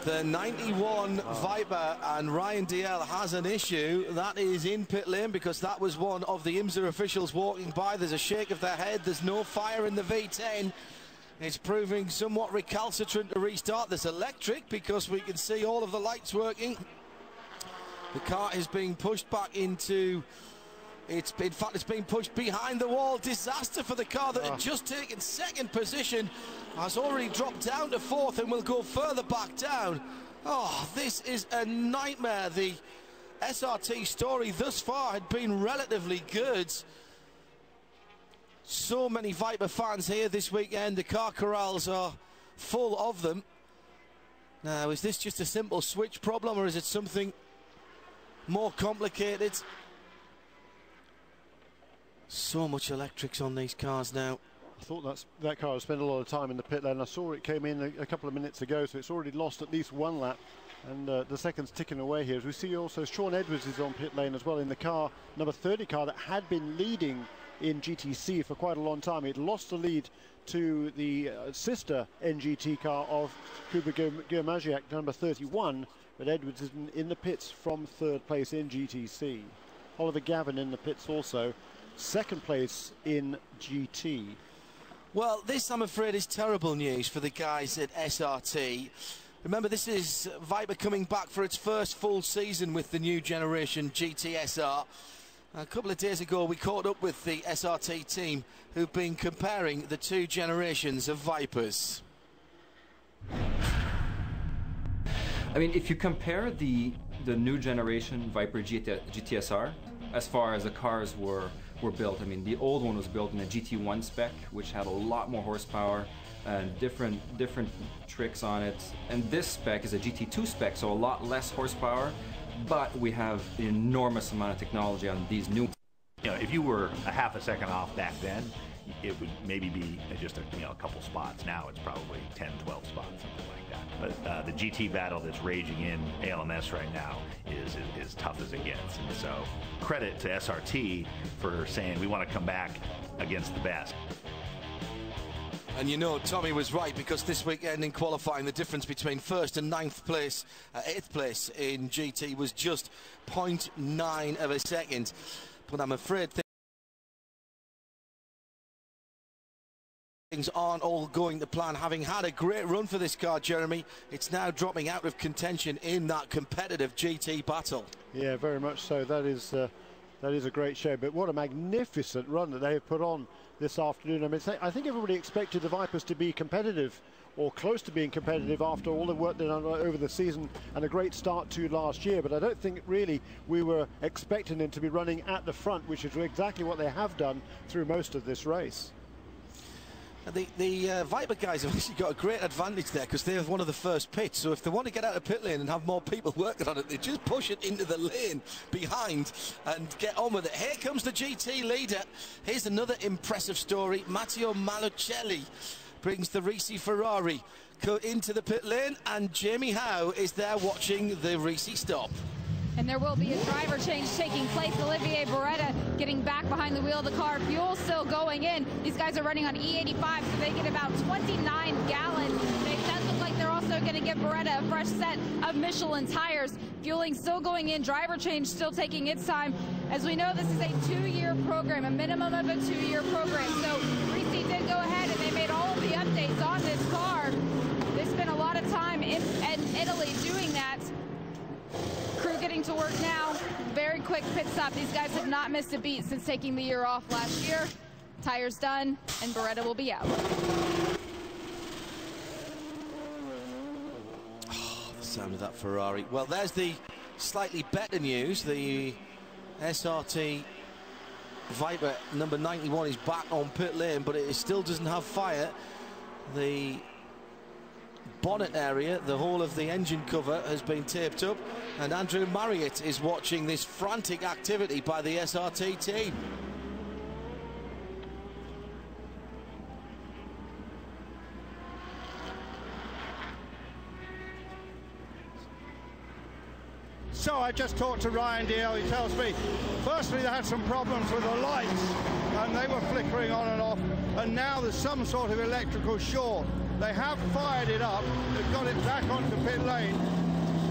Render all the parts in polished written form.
The 91 Viper, and Ryan DL has an issue. That is in pit lane because that was one of the IMSA officials walking by. There's a shake of their head. There's no fire in the V10. It's proving somewhat recalcitrant to restart. This electric because we can see all of the lights working. The car is being pushed back into... in fact, it's being pushed behind the wall. Disaster for the car that had just taken second position. Has already dropped down to fourth and will go further back down. Oh, this is a nightmare. The SRT story thus far had been relatively good. So many Viper fans here this weekend. The car corrals are full of them. Now, is this just a simple switch problem or is it something more complicated? So much electrics on these cars now. I thought that car has spent a lot of time in the pit lane. I saw it came in a couple of minutes ago, so it's already lost at least one lap. And the second's ticking away here. As we see also, Sean Edwards is on pit lane as well in the car, number 30 car that had been leading in GTC for quite a long time. It lost the lead to the sister NGT car of Kuba Germaziak, number 31. But Edwards is in the pits from third place in GTC. Oliver Gavin in the pits also. Second place in GT. Well, this, I'm afraid, is terrible news for the guys at SRT. Remember, this is Viper coming back for its first full season with the new generation GTSR. A couple of days ago, we caught up with the SRT team who've been comparing the two generations of Vipers. I mean, if you compare the new generation Viper GTSR, as far as the cars were built, I mean, the old one was built in a GT1 spec, which had a lot more horsepower and different tricks on it. And this spec is a GT2 spec, so a lot less horsepower, but we have an enormous amount of technology on these new. You know, if you were a half a second off back then, it would maybe be just a couple spots. Now it's probably 10, 12 spots, something like that. But the GT battle that's raging in ALMS right now is as tough as it gets. And so credit to SRT for saying we want to come back against the best. And you know, Tommy was right, because this weekend in qualifying, the difference between first and eighth place in GT was just 0.9 of a second. But I'm afraid things aren't all going to plan. Having had a great run for this car, Jeremy, it's now dropping out of contention in that competitive GT battle. Yeah, very much so. That is a great show. But what a magnificent run that they have put on this afternoon. I mean, I think everybody expected the Vipers to be competitive or close to being competitive after all the work they've done over the season and a great start to last year. But I don't think really we were expecting them to be running at the front, which is exactly what they have done through most of this race. The Viper guys have actually got a great advantage there because they have one of the first pits. So if they want to get out of pit lane and have more people working on it, they just push it into the lane behind and get on with it. Here comes the GT leader. Here's another impressive story. Matteo Malucelli brings the Risi Ferrari into the pit lane, and Jamie Howe is there watching the Risi stop. And there will be a driver change taking place. Olivier Beretta getting back behind the wheel of the car. Fuel still going in. These guys are running on E85, so they get about 29 gallons. It does look like they're also going to give Beretta a fresh set of Michelin tires. Fueling still going in. Driver change still taking its time. As we know, this is a 2-year program, a minimum of a 2-year program. So Risi did go ahead and they made all of the updates on this car. They spent a lot of time in Italy doing that. Crew getting to work now. Very quick pit stop. These guys have not missed a beat since taking the year off last year. Tires done, and Beretta will be out. Oh, the sound of that Ferrari. Well, there's the slightly better news. The SRT Viper number 91 is back on pit lane, but it still doesn't have fire. The bonnet area, the whole of the engine cover has been taped up, and Andrew Marriott is watching this frantic activity by the SRT team. So I just talked to Ryan DL. He tells me, firstly, they had some problems with the lights, and they were flickering on and off, and now there's some sort of electrical short. They have fired it up. They've got it back onto pit lane.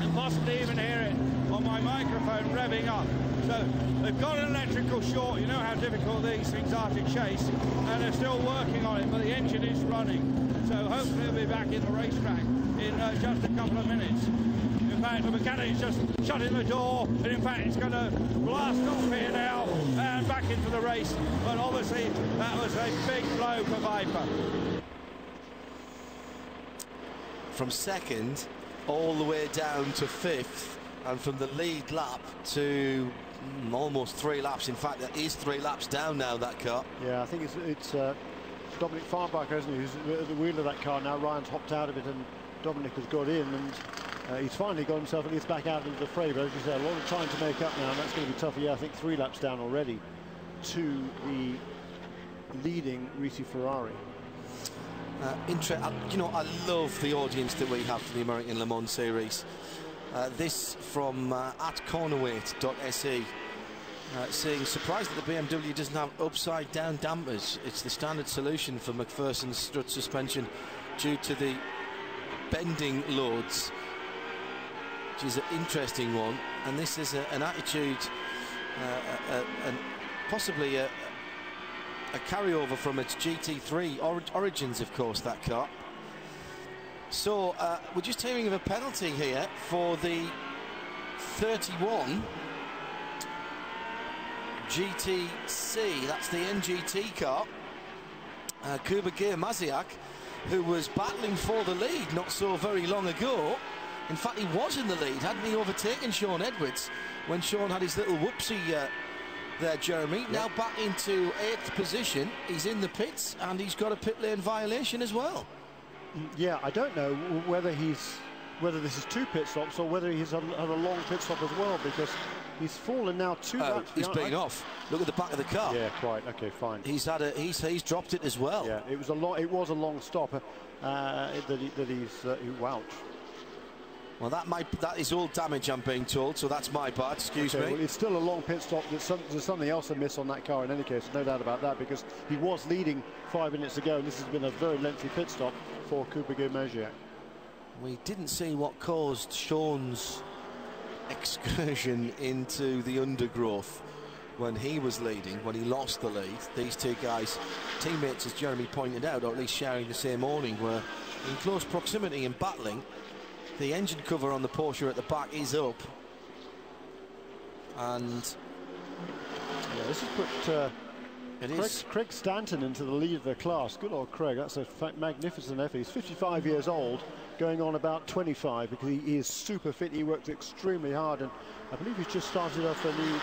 And possibly even hear it on my microphone revving up. So they've got an electrical short. You know how difficult these things are to chase, and they're still working on it, but the engine is running. So hopefully it'll be back in the racetrack in just a couple of minutes. In fact, the mechanic is just shutting the door, and in fact it's going to blast off here now and back into the race. But obviously that was a big blow for Viper. From second all the way down to fifth, and from the lead lap to almost 3 laps. In fact, that is 3 laps down now, that car. Yeah, I think it's Dominic Farnbacher, isn't he, who's at the wheel of that car now. Ryan's hopped out of it and Dominic has got in, and he's finally got himself at least back out into the fray. But as you say, a lot of time to make up now, and that's going to be tougher. Yeah, I think 3 laps down already to the leading Risi Ferrari. You know, I love the audience that we have for the American Le Mans Series. This from at cornerweight.se, saying, surprised that the BMW doesn't have upside down dampers. It's the standard solution for McPherson's strut suspension due to the bending loads, which is an interesting one. And this is an attitude and possibly a carryover from its GT3 origins, of course, that car. So we're just hearing of a penalty here for the 31 GTC. That's the NGT car. Kuba Gear-Maziak, who was battling for the lead not so very long ago. In fact, he was in the lead, hadn't he, overtaken Sean Edwards when Sean had his little whoopsie there, Jeremy. Yep. Now back into 8th position. He's in the pits and he's got a pit lane violation as well. Yeah, I don't know whether this is 2 pit stops or whether he's had a long pit stop as well, because he's fallen now 2 laps. He's been off. Look at the back of the car. Yeah, quite. Okay, fine. He's he's dropped it as well. Yeah, it was a long stop that he's wow. Well, that is all damage, I'm being told, so that's my bad. Excuse me. Well, it's still a long pit stop. There's something else amiss on that car in any case, no doubt about that, because he was leading 5 minutes ago, and this has been a very lengthy pit stop for Kuba Gear-Maziak. We didn't see what caused Sean's excursion into the undergrowth when he was leading, when he lost the lead. These 2 guys, teammates, as Jeremy pointed out, or at least sharing the same awning, were in close proximity and battling. The engine cover on the Porsche at the back is up, and yeah, this has put Craig Stanton into the lead of the class. Good old Craig. That's a magnificent effort. He's 55 years old, going on about 25, because he is super fit. He works extremely hard, and I believe he's just started off a new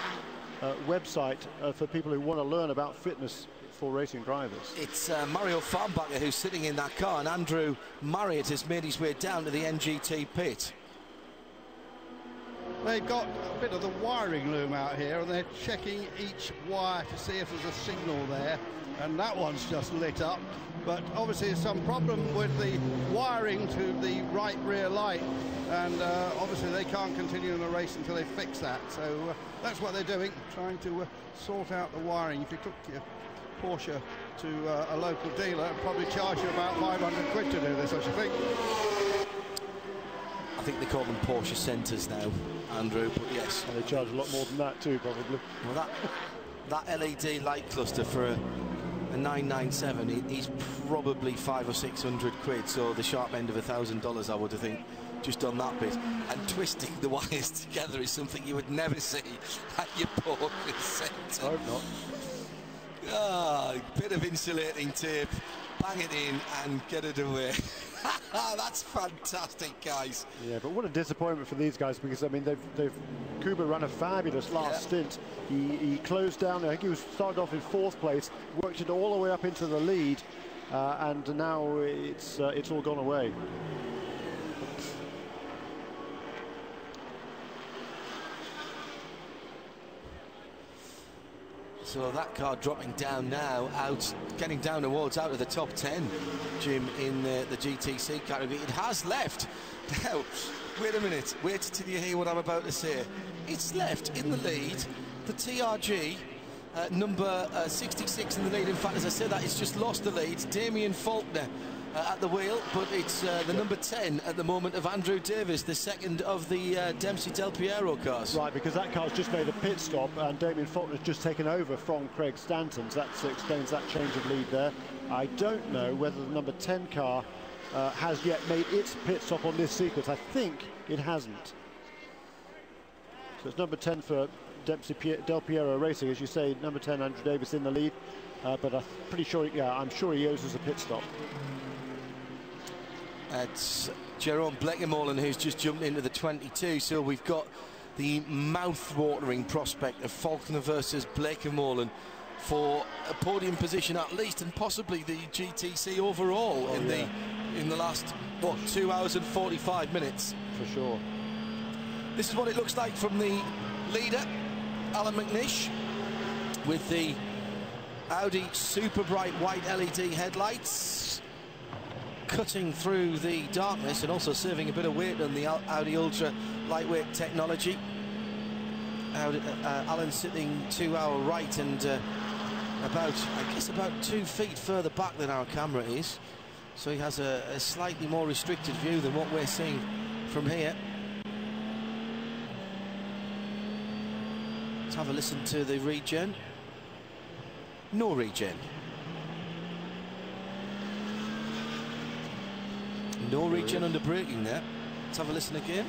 website for people who want to learn about fitness for racing drivers. It's Mario Farnbacher who's sitting in that car, and Andrew Marriott has made his way down to the NGT pit. They've got a bit of the wiring loom out here, and they're checking each wire to see if there's a signal there, and that one's just lit up. But obviously there's some problem with the wiring to the right rear light, and obviously they can't continue in the race until they fix that. So that's what they're doing, trying to sort out the wiring. If you took your Porsche to a local dealer, it'd probably charge you about 500 quid to do this, I should think. I think they call them Porsche centres now, Andrew, but yes. And they charge a lot more than that too, probably. Well, that LED light cluster for a 997 is probably 500 or 600 quid, so the sharp end of $1,000, I would think, just on that bit. And twisting the wires together is something you would never see at your Porsche centre. I hope not. Ah, bit of insulating tape, bang it in and get it away. That's fantastic, guys. Yeah, but what a disappointment for these guys, because I mean Kuba ran a fabulous last stint. He closed down. I think he started off in 4th place, worked it all the way up into the lead, and now it's all gone away. So that car dropping down now, getting down towards out of the top 10, Jim, in the GTC category. It has left. Now, wait a minute. Wait till you hear what I'm about to say. It's left in the lead. The TRG, number 66 in the lead. In fact, as I said that, it's just lost the lead. Damien Faulkner at the wheel, but it's the number 10 at the moment of Andrew Davis, the second of the Dempsey Del Piero cars. Right, because that car's just made a pit stop and Damien Faulkner's just taken over from Craig Stanton. So that explains that change of lead there. I don't know whether the number 10 car has yet made its pit stop on this sequence. I think it hasn't. So it's number 10 for Dempsey Del Piero Racing, as you say, number 10 Andrew Davis in the lead, but I'm pretty sure, I'm sure he owes us a pit stop. It's Jerome Blekemolen who's just jumped into the 22, so we've got the mouth-watering prospect of Faulkner versus Blekemolen for a podium position at least, and possibly the GTC overall in the last, what, 2 hours and 45 minutes. For sure. This is what it looks like from the leader, Alan McNish, with the Audi super bright white LED headlights, cutting through the darkness and also saving a bit of weight on the Audi Ultra lightweight technology. Alan sitting to our right and about 2 feet further back than our camera is, so he has a slightly more restricted view than what we're seeing from here. Let's have a listen to the regen. No regen. No regen under braking there. Let's have a listen again.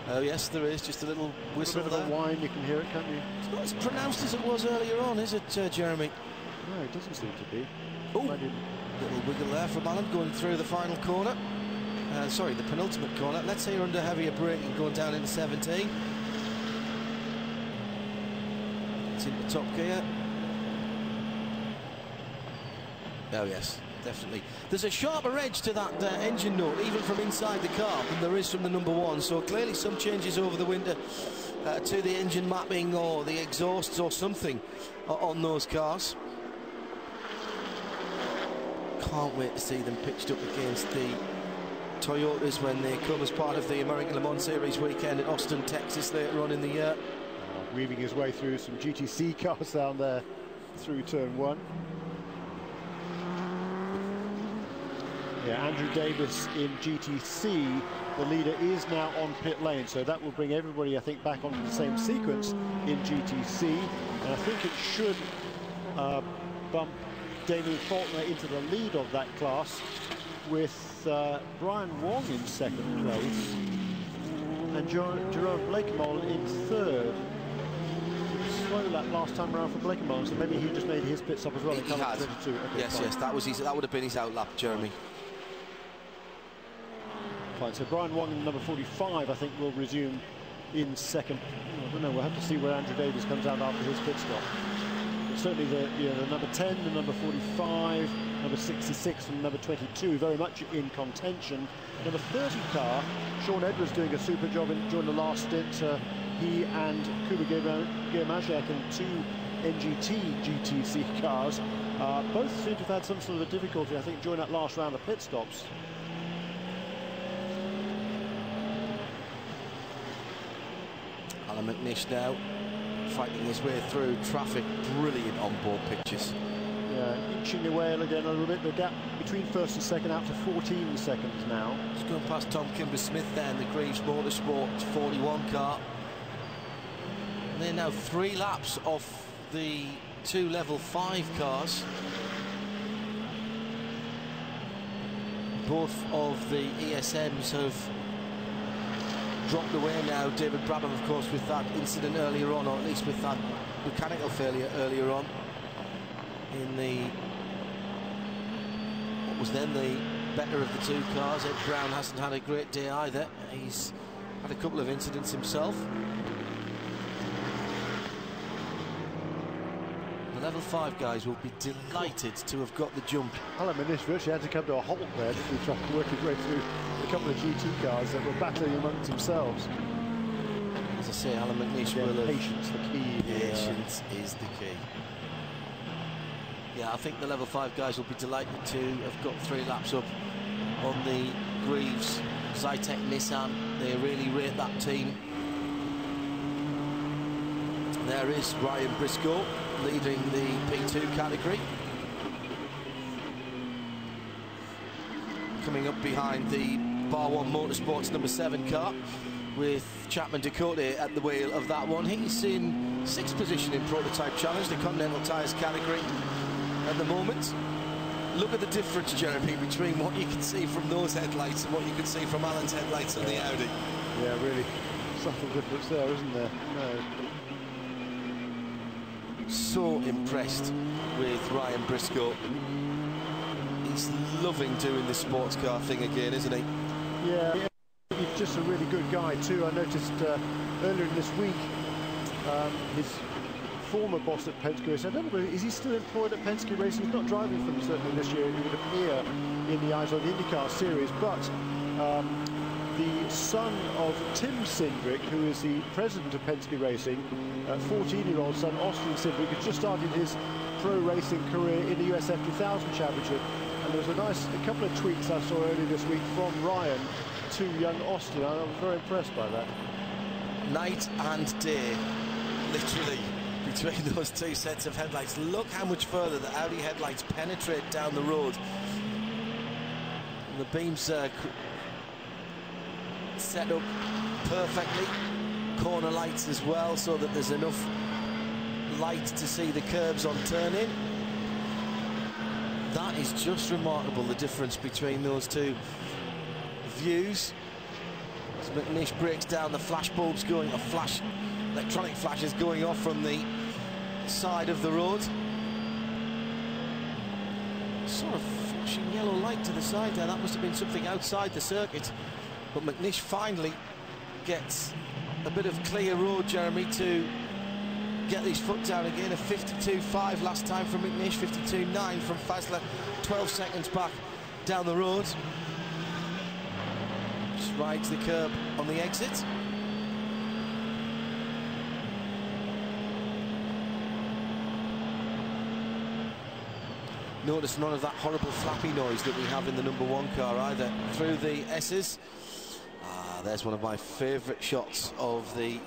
Oh yes, there is just a little whistle a bit there. of a whine, you can hear it, can't you? It's not as pronounced as it was earlier on, is it, Jeremy? No, it doesn't seem to be. Oh, little wiggle there from Alan going through the final corner. Sorry, the penultimate corner. Let's say you're under heavier braking going down into 17. It's into top gear. Oh yes, definitely. There's a sharper edge to that engine note, even from inside the car, than there is from the number 1. So clearly some changes over the winter to the engine mapping or the exhausts or something on those cars. Can't wait to see them pitched up against the Toyotas when they come as part of the American Le Mans Series weekend at Austin, Texas later on in the year. Weaving his way through some GTC cars down there through turn 1. Yeah, Andrew Davis in GTC, the leader, is now on pit lane, so that will bring everybody, I think, back onto the same sequence in GTC, and I think it should bump Damien Faulkner into the lead of that class, with Brian Wong in second place and Jerome Blekemolen in third. Slow lap last time around for Blekemolen, so maybe he just made his pit stop as well. He had. Okay, yes, fine. Yes, that would have been his outlap, Jeremy. Fine, so Brian Wong in number 45, I think, will resume in second. I don't know, we'll have to see where Andrew Davis comes out after his pit stop. But certainly the number 10, the number 45, number 66 and number 22 very much in contention. Number 30 car, Sean Edwards doing a super job during the last stint. He and Kuba Giermaszek in 2 NGT GTC cars both seem to have had some sort of difficulty, I think, during that last round of pit stops. Alan McNish now fighting his way through traffic. Brilliant onboard pictures. Yeah, inching away again a little bit. The gap between first and second out to 14 seconds now. Just going past Tom Kimber-Smith there in the Greaves Motorsport 41 car. And they're now 3 laps off the 2 level 5 cars. Both of the ESMs have dropped away now. David Brabham, of course, with that incident earlier on, or at least with that mechanical failure earlier on in the what was then the better of the 2 cars. Ed Brown hasn't had a great day either. He's had a couple of incidents himself. The level 5 guys will be delighted to have got the jump. Alan McNish virtually had to come to a halt there as he tried to work his way through a couple of GT cars that were battling amongst themselves. As I say, Alan McNish will have... Patience, the key. Patience is the key. Yeah, I think the level 5 guys will be delighted to have got 3 laps up on the Greaves Zytec Nissan. They really rate that team. There is Ryan Briscoe, leading the P2 category. Coming up behind the Bar 1 Motorsports number 7 car, with Chapman Dakota at the wheel of that one. He's in 6th position in Prototype Challenge, the Continental Tyres category at the moment. Look at the difference, Jeremy, between what you can see from those headlights and what you can see from Alan's headlights on the Audi. Yeah, really subtle difference there, isn't there? No. So impressed with Ryan Briscoe. He's loving doing the sports car thing again, isn't he? Yeah, he's just a really good guy too. I noticed earlier in this week his former boss at Penske Racing, I don't know, is he still employed at Penske Racing? He's not driving for them certainly this year, it would appear in the Eyes on the IndyCar series, but the son of Tim Cindric, who is the president of Penske Racing, 14-year-old son Austin Cindric, has just started his pro racing career in the USF 2000 Championship. And there was a couple of tweets I saw earlier this week from Ryan to young Austin. I was very impressed by that. Night and day, literally, between those two sets of headlights. Look how much further the Audi headlights penetrate down the road. And the beams set up perfectly. Corner lights as well, so that there's enough light to see the curbs on turn-in. That is just remarkable, the difference between those two views. As McNish breaks down, the flash bulbs going, electronic flashes going off from the side of the road. Sort of flashing yellow light to the side there. That must have been something outside the circuit. But McNish finally gets a bit of clear road, Jeremy, to get his foot down again. A 52.5 last time from McNish, 52.9 from Fazler, 12 seconds back down the road. Just rides the curb on the exit. Notice none of that horrible flappy noise that we have in the number 1 car either through the S's. There's one of my favourite shots of the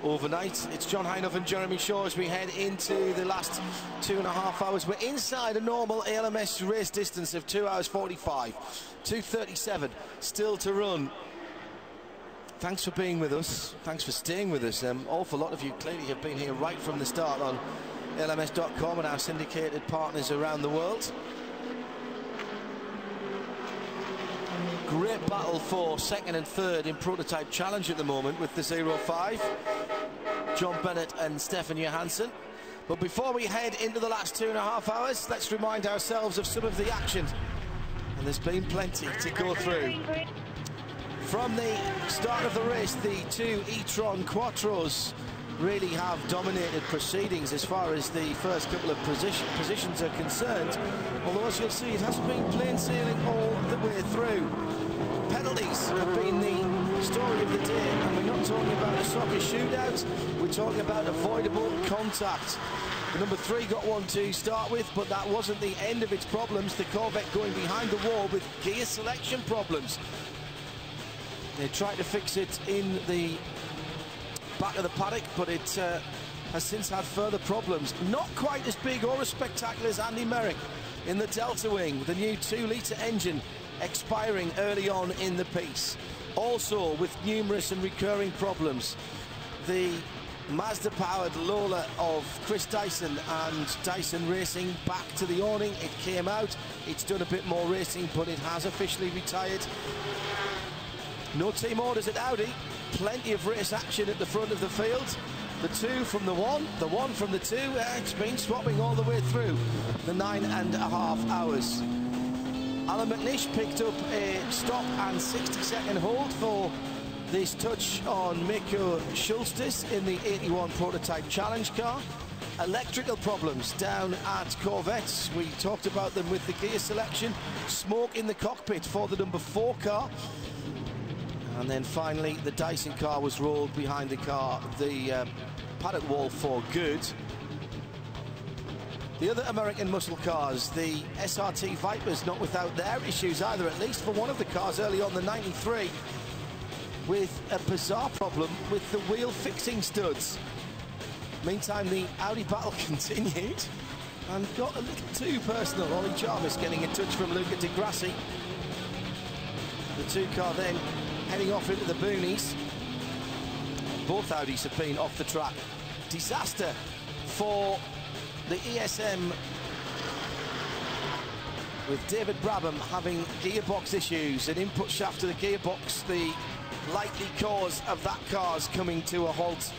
overnight. It's John Heinhoff and Jeremy Shaw as we head into the last 2.5 hours. We're inside a normal ALMS race distance of 2 hours 45, 2:37 still to run. Thanks for being with us. Thanks for staying with us. Awful lot of you clearly have been here right from the start on ALMS.com and our syndicated partners around the world. Great battle for 2nd and 3rd in Prototype Challenge at the moment with the 05. John Bennett and Stefan Johansson. But before we head into the last 2.5 hours, let's remind ourselves of some of the action. And there's been plenty to go through. From the start of the race, the 2 e-tron Quattros really have dominated proceedings as far as the first couple of positions are concerned. Although, as you'll see, it hasn't been plain sailing all the way through. Penalties have been the story of the day, and we're not talking about a soccer shootout, we're talking about avoidable contact. The number 3 got one to start with, but that wasn't the end of its problems. The Corvette going behind the wall with gear selection problems. They tried to fix it in the back of the paddock, but it has since had further problems. Not quite as big or as spectacular as Andy Merrick in the Delta Wing, the new 2-litre engine expiring early on in the piece. Also with numerous and recurring problems, the Mazda-powered Lola of Chris Dyson and Dyson Racing back to the awning. It came out, it's done a bit more racing, but it has officially retired. No team orders at Audi. Plenty of race action at the front of the field. The 2 from the 1, the 1 from the 2. It's been swapping all the way through the 9.5 hours. Alan McNish picked up a stop and 60-second hold for this touch on Mikko Schulstis in the 81 Prototype Challenge car. Electrical problems down at Corvettes. We talked about them with the gear selection. Smoke in the cockpit for the number 4 car. And then finally, the Dyson car was rolled behind the car, the paddock wall for good. The other American muscle cars, the SRT Vipers, not without their issues either, at least for one of the cars early on, the 93, with a bizarre problem with the wheel fixing studs. Meantime, the Audi battle continued and got a little too personal. Ollie Jarvis getting a touch from Luca Di Grassi. The two car then heading off into the boonies. Both Audis have been off the track. Disaster for the ESM, with David Brabham having gearbox issues. An input shaft to the gearbox, the likely cause of that car's coming to a halt.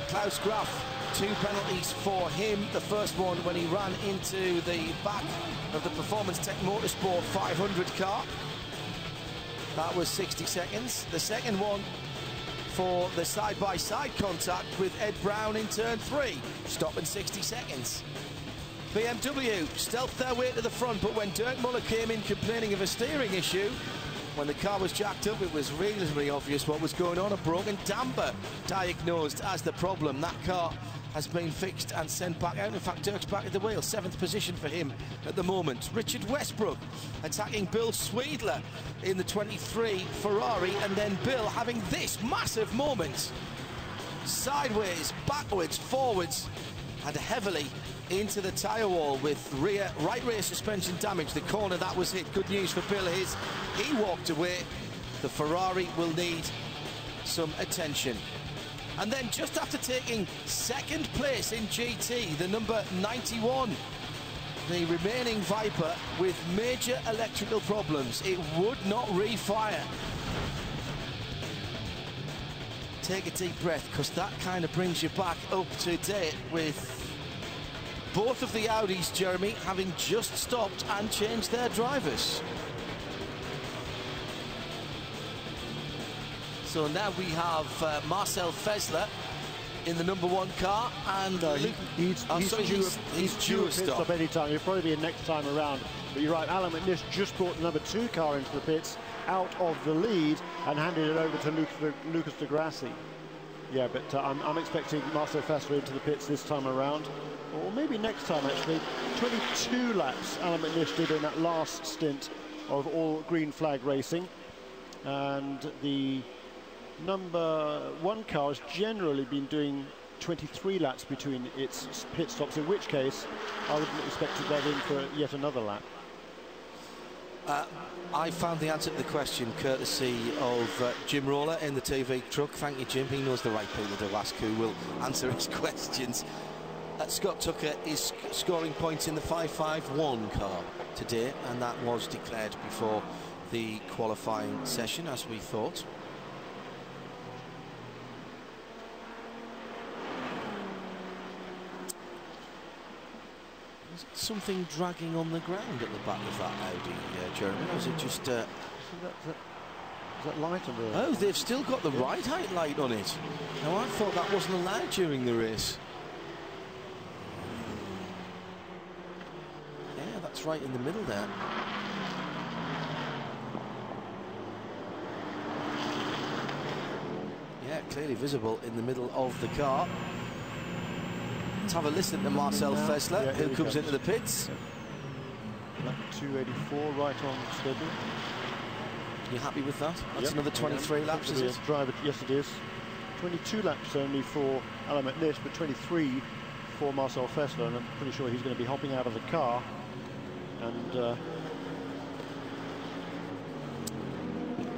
Klaus Graf, 2 penalties for him. The first one when he ran into the back of the Performance Tech Motorsport 500 car. That was 60 seconds. The second one for the side-by-side contact with Ed Brown in turn 3, stopping 60 seconds. BMW stealthed their way to the front, but when Dirk Muller came in complaining of a steering issue, when the car was jacked up, it was reasonably obvious what was going on. A broken damper diagnosed as the problem. That car has been fixed and sent back out. In fact, Dirk's back at the wheel, 7th position for him at the moment. Richard Westbrook attacking Bill Sweedler in the 23 Ferrari, and then Bill having this massive moment. Sideways, backwards, forwards, and heavily into the tyre wall with right rear suspension damage. The corner that was hit. Good news for Bill is he walked away. The Ferrari will need some attention. And then just after taking 2nd place in GT, the number 91, the remaining Viper with major electrical problems. It would not refire. Take a deep breath, because that kind of brings you back up to date with both of the Audis, Jeremy, having just stopped and changed their drivers. So now we have Marcel Fessler in the number 1 car, and he's due a pit stop any time. He'll probably be in next time around. But you're right, Alan McNish just brought the number 2 car into the pits out of the lead and handed it over to Lucas Di Grassi. Yeah, but I'm expecting Marcel Fessler into the pits this time around, or maybe next time actually. 22 laps Alan McNish did in that last stint of all green flag racing, and the number 1 car has generally been doing 23 laps between its pit stops, in which case I wouldn't expect to dive in for yet another lap. I found the answer to the question courtesy of Jim Roller in the TV truck. Thank you, Jim. He knows the right people to ask who will answer his questions. Scott Tucker is scoring points in the 551 car today, and that was declared before the qualifying session, as we thought. Is it something dragging on the ground at the back of that Audi, Jeremy? Or is it just... Is that light on the... Oh, they've still got the right height light on it. Now, I thought that wasn't allowed during the race. Yeah, that's right in the middle there. Yeah, clearly visible in the middle of the car. Let's have a listen to Marcel Fessler, who comes into the pits. Lap 284, right on schedule. You happy with that? That's another 23 laps, is it? Driver, yes, it is. 22 laps only for Alan McNish, but 23 for Marcel Fessler, and I'm pretty sure he's going to be hopping out of the car. And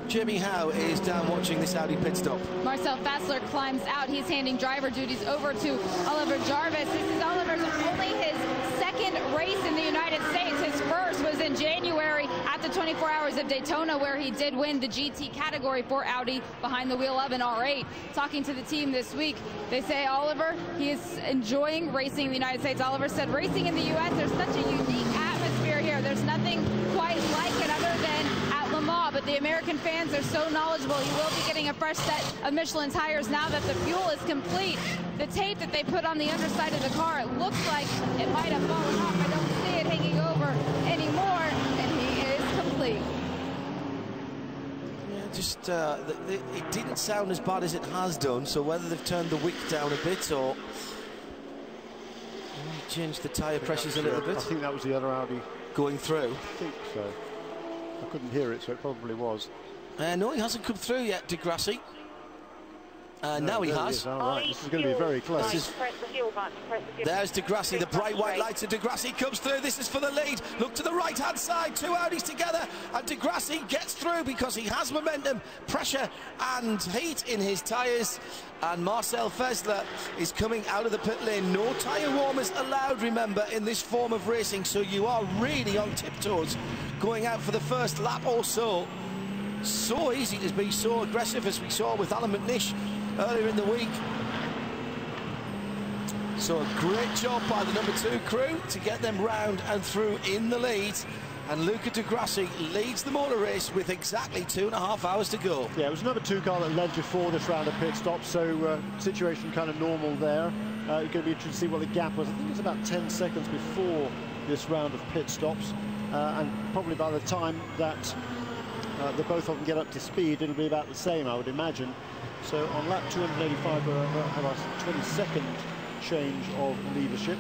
Jimmy Howe is down watching this Audi pit stop. Marcel Fessler climbs out. He's handing driver duties over to Oliver Jarvis. This is Oliver's only his 2nd race in the United States. His first was in January at the 24 Hours of Daytona, where he did win the GT category for Audi behind the wheel of an R8. Talking to the team this week, they say Oliver, he is enjoying racing in the United States. Oliver said, racing in the U.S., there's such a unique atmosphere here. There's nothing quite like it other than at Le Mans, but the American fans are so knowledgeable. He will be getting a fresh set of Michelin tires now that the fuel is complete. The tape that they put on the underside of the car, it looks like it might have fallen off. I don't see it hanging over anymore, and he is complete. Yeah, just it didn't sound as bad as it has done, so whether they've turned the wick down a bit or changed the tyre pressures a little bit. I think that was the other Audi going through. I think so. I couldn't hear it, so it probably was. No, he hasn't come through yet, Di Grassi. Now he has. All right, this is going to be very close. There's Degrassi, the bright white lights of Degrassi comes through. This is for the lead. Look to the right-hand side, two Audis together, and Degrassi gets through because he has momentum, pressure and heat in his tyres. And Marcel Fesler is coming out of the pit lane. No tyre warmers allowed, remember, in this form of racing, so you are really on tiptoes going out for the first lap or so. So easy to be so aggressive as we saw with Alan McNish earlier in the week. So a great job by the #2 crew to get them round and through in the lead. And Luca Degrassi leads the motor race with exactly 2.5 hours to go. Yeah, it was #2 car that led before this round of pit stops, so situation kind of normal there. It's going to be interesting to see what the gap was. I think it's about 10 seconds before this round of pit stops, and probably by the time that the both of them get up to speed, it'll be about the same, I would imagine. So on lap 285, we'll have a 22nd change of leadership.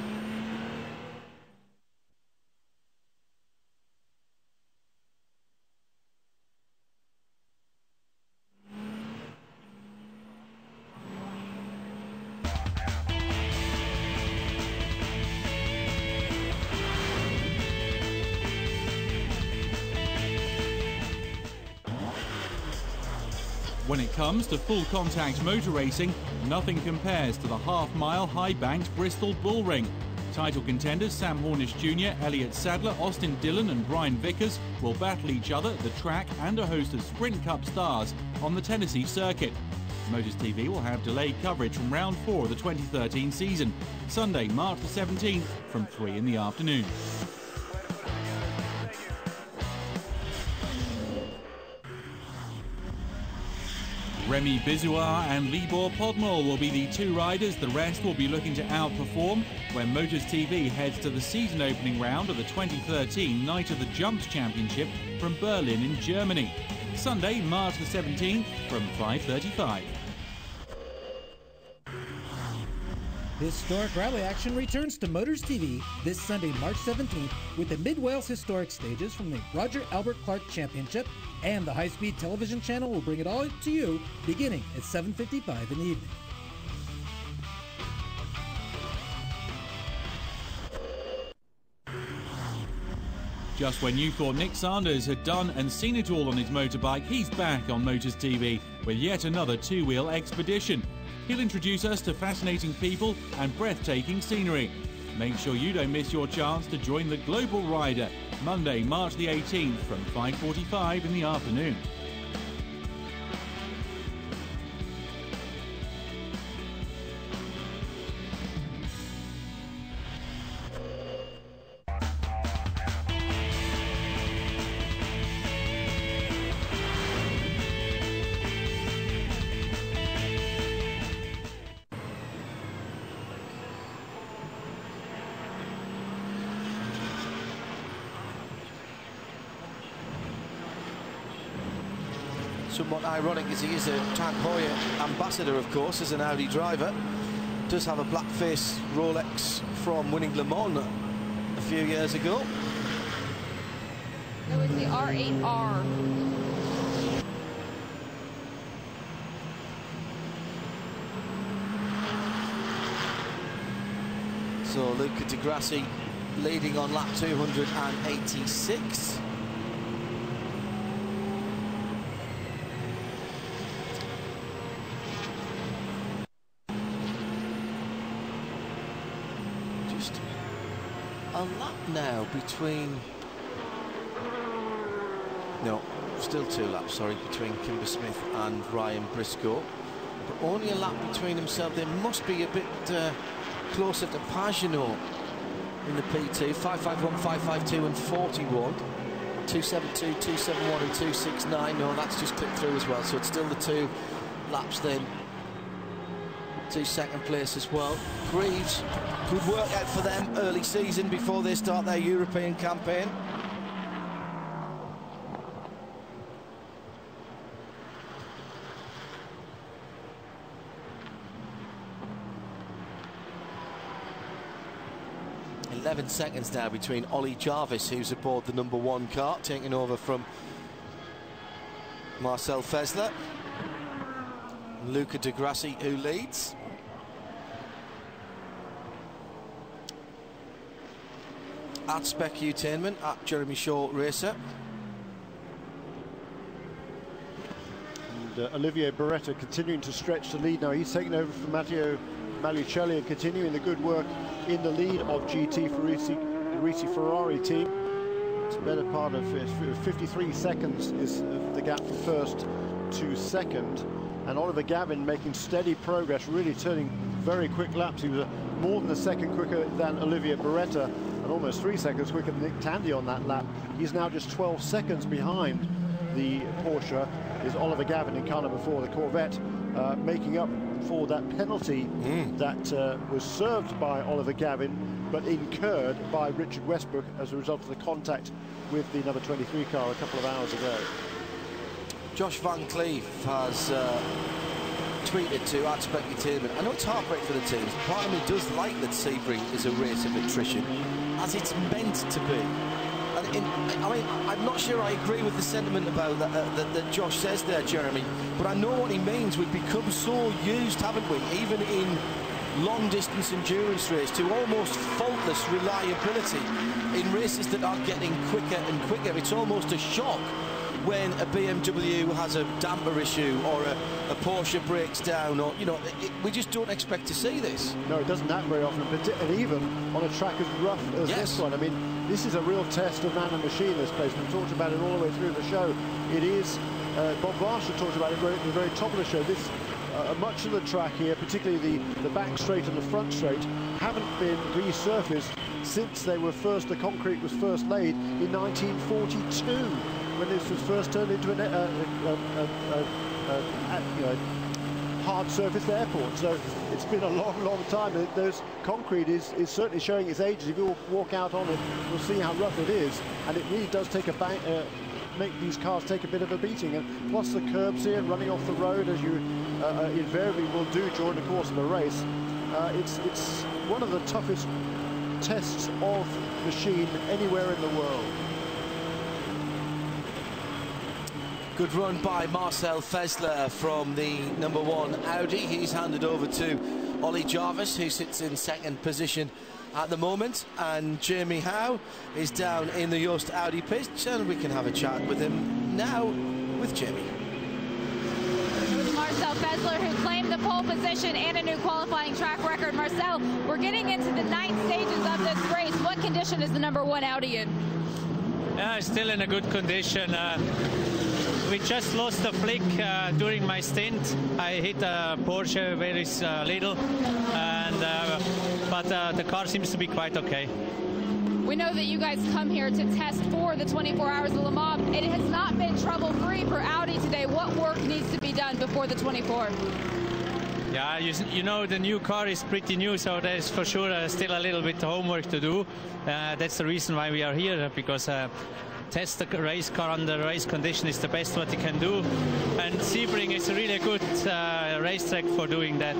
When it comes to full contact motor racing, nothing compares to the half-mile high-banked Bristol Bull Ring. Title contenders Sam Hornish Jr., Elliott Sadler, Austin Dillon and Brian Vickers will battle each other at the track and a host of Sprint Cup stars on the Tennessee circuit. Motors TV will have delayed coverage from round 4 of the 2013 season, Sunday, March the 17th from 3 in the afternoon. Remy Bizouar and Libor Podmol will be the two riders the rest will be looking to outperform when Motors TV heads to the season opening round of the 2013 Night of the Jumps Championship from Berlin in Germany. Sunday, March the 17th from 5:35. Historic rally action returns to Motors TV this Sunday, March 17th with the Mid-Wales historic stages from the Roger Albert Clark Championship, and the high-speed television channel will bring it all to you beginning at 7:55 in the evening. Just when you thought Nick Sanders had done and seen it all on his motorbike, he's back on Motors TV with yet another two-wheel expedition. He'll introduce us to fascinating people and breathtaking scenery. Make sure you don't miss your chance to join the Global Rider, Monday, March the 18th from 5:45 in the afternoon. Somewhat ironic as he is a Tag Heuer ambassador, of course, as an Audi driver. Does have a black face Rolex from winning Le Mans a few years ago. It was the R8R. So Luca Degrassi leading on lap 286. Just a lap now between... No, still 2 laps, sorry, between Kimber Smith and Ryan Briscoe. But only a lap between themselves. They must be a bit closer to Pagenaud in the P2. 551, 552 and 41. 272, 271 and 269. No, that's just clipped through as well. So it's still the 2 laps then. 2 second place as well. Greaves, good work out for them early season before they start their European campaign. Seconds now between Ollie Jarvis, who's aboard the #1 car, taking over from Marcel Fesler. Luca Di Grassi who leads. At Specutainment, at Jeremy Shaw Racer. And Olivier Beretta continuing to stretch the lead now. He's taken over from Matteo Malucelli and continuing the good work in the lead of GT Risi Ferrari team. It's a better part of 53 seconds is the gap from first to second. And Oliver Gavin making steady progress, really turning very quick laps. He was more than a second quicker than Olivier Beretta and almost 3 seconds quicker than Nick Tandy on that lap. He's now just 12 seconds behind the Porsche. Is Oliver Gavin in car number 4, the Corvette, making up for that penalty that was served by Oliver Gavin but incurred by Richard Westbrook as a result of the contact with the number 23 car a couple of hours ago. Josh Van Cleef has tweeted to at Specutainment, I know it's heartbreak for the teams. Part of me does like that Sebring is a race of attrition, as it's meant to be. And I mean, I'm not sure I agree with the sentiment about that Josh says there, Jeremy, but I know what he means. We've become so used, haven't we, even in long-distance endurance race, to almost faultless reliability in races that are getting quicker and quicker. It's almost a shock when a BMW has a damper issue or a Porsche breaks down, or, you know, we just don't expect to see this. No, it doesn't happen very often, but and even on a track as rough as this one. I mean, this is a real test of man and machine, this place. We've talked about it all the way through the show. It is, Bob Marshall talked about it at the very top of the show. This much of the track here, particularly the back straight and the front straight, haven't been resurfaced since they were first, the concrete was first laid in 1942, when this was first turned into a hard surface airport. So it's been a long, long time. Those concrete is certainly showing its age. If you walk out on it, you'll see how rough it is, and it really does take make these cars take a bit of a beating. And plus the curbs here, running off the road, as you invariably will do during the course of a race. It's one of the toughest tests of machine anywhere in the world. Good run by Marcel Fessler from the number 1 Audi. He's handed over to Ollie Jarvis, who sits in second position at the moment, and Jamie Howe is down in the Yost Audi pit, and we can have a chat with him now with Jamie. It was Marcel Fessler who claimed the pole position and a new qualifying track record. Marcel, we're getting into the 9th stages of this race. What condition is the number 1 Audi in? Still in a good condition. We just lost a flick during my stint. I hit a Porsche very little, and but the car seems to be quite okay. We know that you guys come here to test for the 24 Hours of Le Mans. It has not been trouble-free for Audi today. What work needs to be done before the 24? Yeah, you know, the new car is pretty new, so there's for sure still a little bit of homework to do. That's the reason why we are here, because test the race car under race condition is the best what you can do, and Sebring is a really good racetrack for doing that.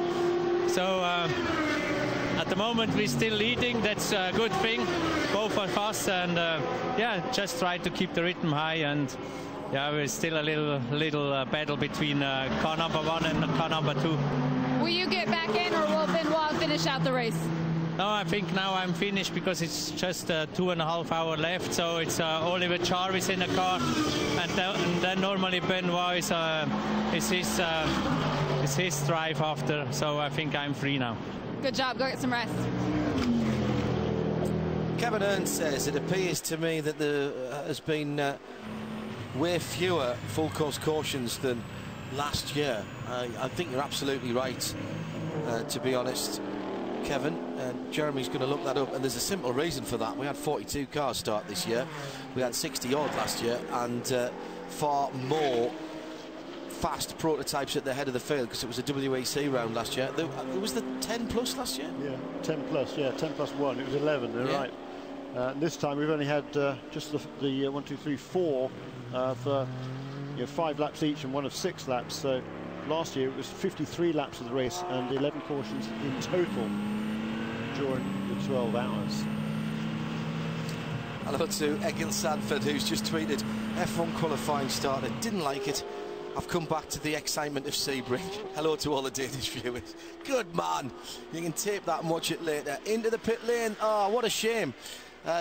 So at the moment we're still leading. That's a good thing, both of us, and yeah, just try to keep the rhythm high. And yeah, we're still a little battle between car number 1 and car number 2. Will you get back in, or will Benoit finish out the race? No, I think now I'm finished, because it's just 2.5 hours left. So it's Oliver Jarvis in the car, and then normally Benoit is his drive after. So I think I'm free now. Good job. Go get some rest. Kevin Earns says, it appears to me that there has been way fewer full course cautions than last year. I think you're absolutely right, to be honest, Kevin. Jeremy's going to look that up, and there's a simple reason for that. We had 42 cars start this year. We had 60 odd last year, and far more fast prototypes at the head of the field, because it was a WEC round last year. There was the 10 plus last year? Yeah, 10 plus, yeah, 10 plus 1. It was 11, they're right. This time we've only had just the 1, 2, 3, 4 for 5 laps each, and one of 6 laps. So last year it was 53 laps of the race and 11 cautions in total during the 12 hours. Hello to Egil Sadford, who's just tweeted, F1 qualifying started, didn't like it, I've come back to the excitement of Sebring. Hello to all the Danish viewers. Good man. You can tape that and watch it later. Into the pit lane. Oh, what a shame.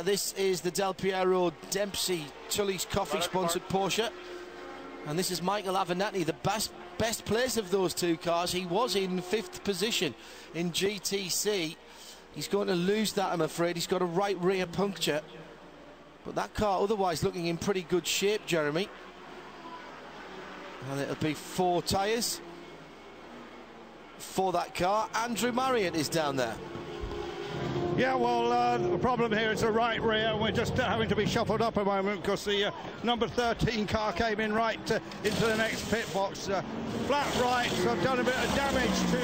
This is the Del Piero Dempsey Tully's Coffee sponsored Porsche. And this is Michael Avenatti, the best place of those two cars. He was in 5th position in GTC. He's going to lose that, I'm afraid. He's got a right rear puncture. But that car otherwise looking in pretty good shape, Jeremy. And it'll be 4 tyres for that car. Andrew Marriott is down there. Yeah, well, the problem here is the right rear, and we're just having to be shuffled up a moment because the number 13 car came in right into the next pit box. Flat right, so I've done a bit of damage to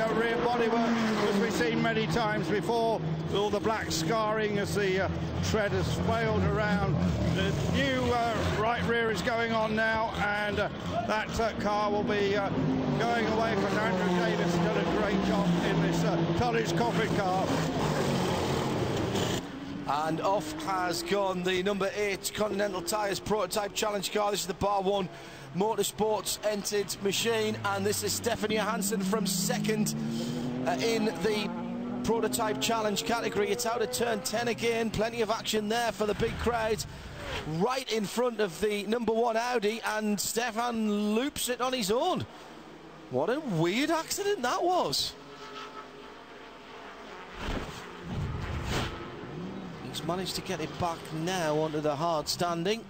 the rear bodywork, as we've seen many times before, with all the black scarring as the tread has flailed around. The new right rear is going on now, and that car will be going away because Andrew Davis has done a great job in this Tully's Coffee car. And off has gone the number 8 Continental Tires Prototype Challenge car. This is the Bar 1 Motorsports entered machine, and this is Stefan Johansson from 2nd in the Prototype Challenge category. It's out of turn 10 again. Plenty of action there for the big crowd. Right in front of the number 1 Audi, and Stefan loops it on his own. What a weird accident that was. He's managed to get it back now onto the hard standing,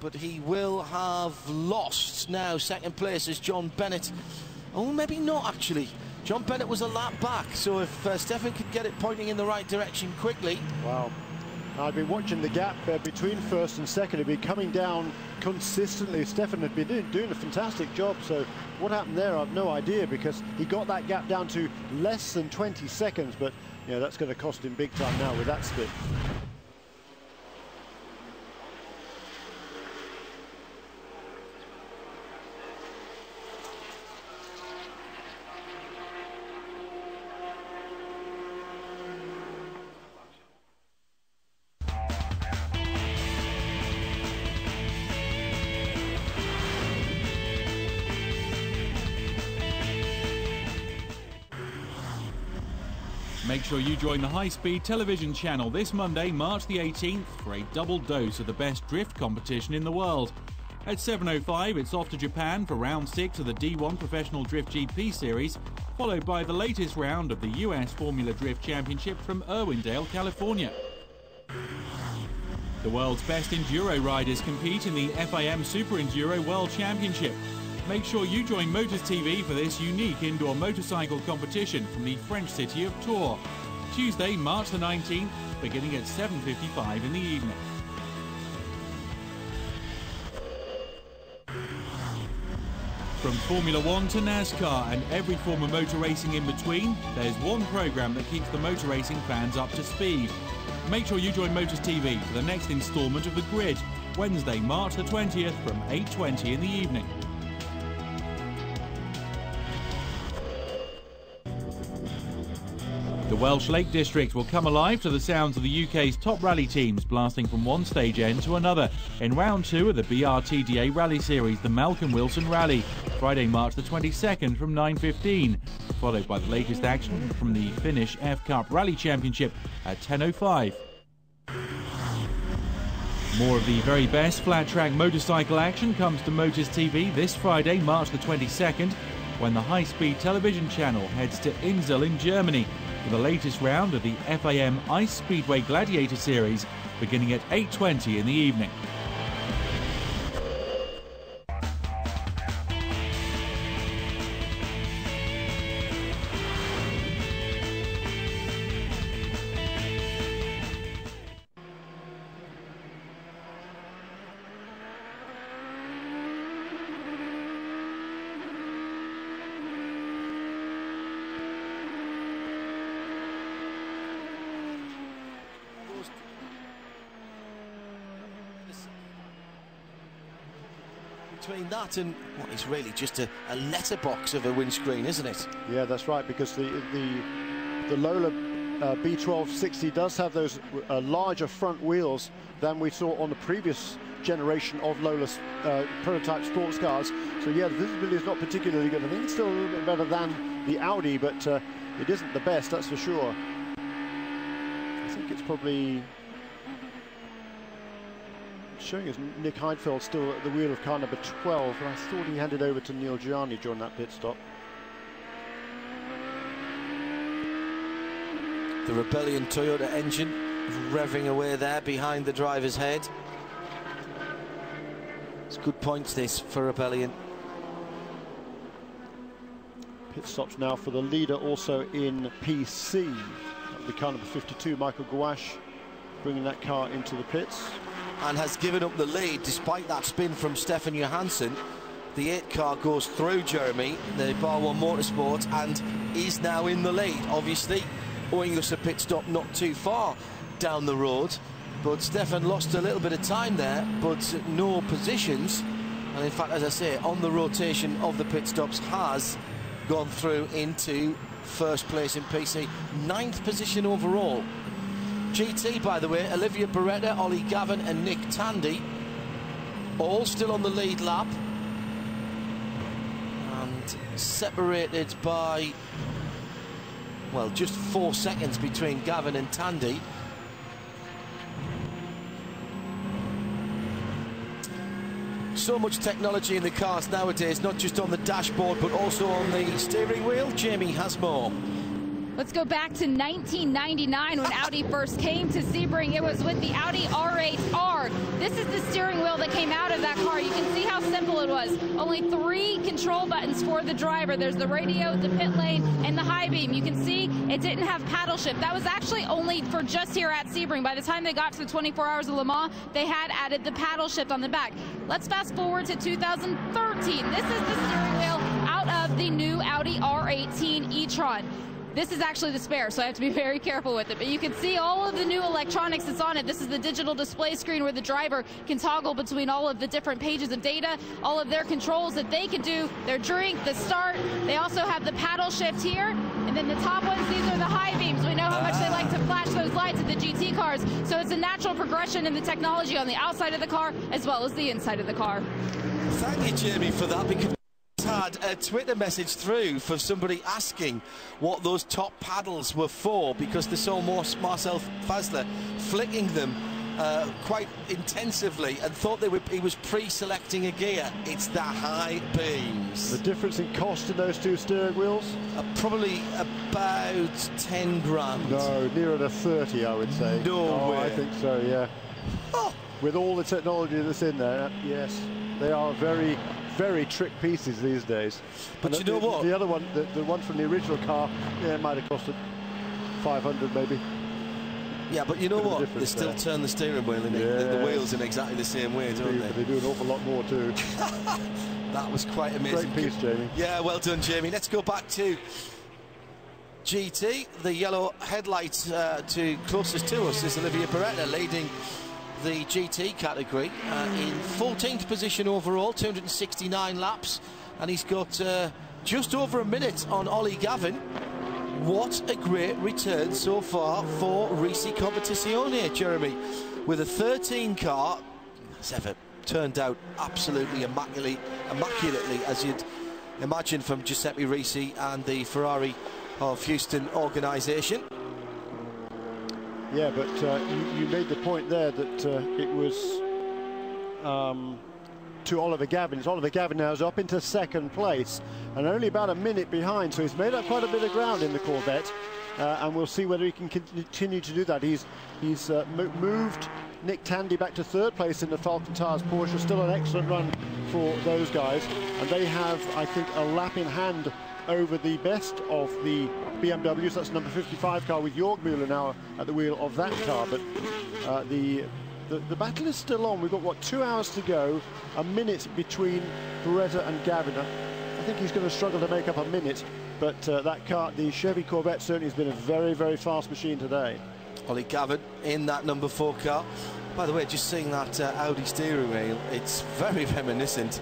but he will have lost now. 2nd place is John Bennett. Oh, maybe not actually. John Bennett was a lap back, so if Stefan could get it pointing in the right direction quickly. Wow. I've been watching the gap between 1st and 2nd. It'd been coming down consistently. Stefan had been doing a fantastic job, so what happened there I've no idea, because he got that gap down to less than 20 seconds, but you know, that's going to cost him big time now with that split. Make sure you join the High Speed Television channel this Monday, March the 18th, for a double dose of the best drift competition in the world. At 7:05, it's off to Japan for round 6 of the D1 Professional Drift GP Series, followed by the latest round of the US Formula Drift Championship from Irwindale, California. The world's best enduro riders compete in the FIM Super Enduro World Championship. Make sure you join Motors TV for this unique indoor motorcycle competition from the French city of Tours. Tuesday, March the 19th, beginning at 7:55 in the evening. From Formula 1 to NASCAR and every form of motor racing in between, there's one program that keeps the motor racing fans up to speed. Make sure you join Motors TV for the next instalment of The Grid, Wednesday, March the 20th from 8:20 in the evening. The Welsh Lake District will come alive to the sounds of the UK's top rally teams blasting from one stage end to another in round 2 of the BRTDA Rally Series, the Malcolm Wilson Rally, Friday, March the 22nd from 9:15, followed by the latest action from the Finnish F Cup Rally Championship at 10:05. More of the very best flat track motorcycle action comes to Motors TV this Friday, March the 22nd, when the High Speed Television channel heads to Insel in Germany for the latest round of the FIM Ice Speedway Gladiator Series, beginning at 8:20 in the evening. Between that and what is really just a letterbox of a windscreen, isn't it? Yeah, that's right, because the Lola B1260 does have those larger front wheels than we saw on the previous generation of Lola prototype sports cars. So yeah, the visibility is not particularly good. I think it's still a little bit better than the Audi, but it isn't the best, that's for sure. I think it's probably showing us Nick Heidfeld still at the wheel of car number 12, and I thought he handed over to Neil Gianni during that pit stop. The Rebellion Toyota engine revving away there behind the driver's head. It's good points this for Rebellion. Pit stops now for the leader also in PC. That'll be car number 52, Michael Gouache, bringing that car into the pits. And has given up the lead despite that spin from Stefan Johansson. The 8 car goes through Jeremy, the Bar 1 Motorsport, and is now in the lead, obviously owing us a pit stop not too far down the road. But Stefan lost a little bit of time there, but no positions. And in fact, as I say, on the rotation of the pit stops, has gone through into first place in PC, 9th position overall. GT, by the way, Olivia Beretta, Ollie Gavin and Nick Tandy, all still on the lead lap, and separated by, well, just 4 seconds between Gavin and Tandy. So much technology in the cars nowadays, not just on the dashboard but also on the steering wheel. Jamie has more. Let's go back to 1999 when Audi first came to Sebring. It was with the Audi R8R. This is the steering wheel that came out of that car. You can see how simple it was. Only 3 control buttons for the driver. There's the radio, the pit lane, and the high beam. You can see it didn't have paddle shift. That was actually only for just here at Sebring. By the time they got to the 24 Hours of Le Mans, they had added the paddle shift on the back. Let's fast forward to 2013. This is the steering wheel out of the new Audi R18 e-tron. This is actually the spare, so I have to be very careful with it. But you can see all of the new electronics that's on it. This is the digital display screen where the driver can toggle between all of the different pages of data, all of their controls that they can do, their drink, the start. They also have the paddle shift here. And then the top ones, these are the high beams. We know how much they like to flash those lights at the GT cars. So it's a natural progression in the technology on the outside of the car as well as the inside of the car. Thank you, Jamie, for that, because had a Twitter message through for somebody asking what those top paddles were for, because they saw Marcel Fazler flicking them quite intensively and thought he was pre-selecting a gear. It's the high beams. The difference in cost in those 2 steering wheels? Probably about 10 grand. No, nearer to 30, I would say. No way. I think so, yeah. Oh. With all the technology that's in there, yes, they are very, very trick pieces these days. But and you know what? The other one, the one from the original car, yeah, it might have costed 500 maybe. Yeah, but you know what? They still turn the steering wheel in the wheels in exactly the same way, don't they? But they do an awful lot more too. That was quite amazing. Great piece, Jamie. Yeah, well done, Jamie. Let's go back to GT. The yellow headlights to closest to us is Olivia Beretta leading the GT category in 14th position overall, 269 laps, and he's got just over a minute on Ollie Gavin. What a great return so far for Risi Competizione, Jeremy, with a 13 car. It's ever turned out absolutely immaculately, as you'd imagine from Giuseppe Risi and the Ferrari of Houston organisation. Yeah, but you made the point there that it was to Oliver Gavin. It's Oliver Gavin now is up into 2nd place and only about a minute behind, so he's made up quite a bit of ground in the Corvette, and we'll see whether he can continue to do that. He's moved Nick Tandy back to 3rd place in the Falcon Tires Porsche. Still an excellent run for those guys, and they have, I think, a lap in hand over the best of the BMWs. That's number 55 car with Jörg Müller now at the wheel of that car. But the battle is still on. We've got, what, 2 hours to go, a minute between Beretta and Gavin. I think he's going to struggle to make up a minute, but that car, the Chevy Corvette, certainly has been a very, very fast machine today. Ollie Gavin in that number 4 car. By the way, just seeing that Audi steering wheel, it's very reminiscent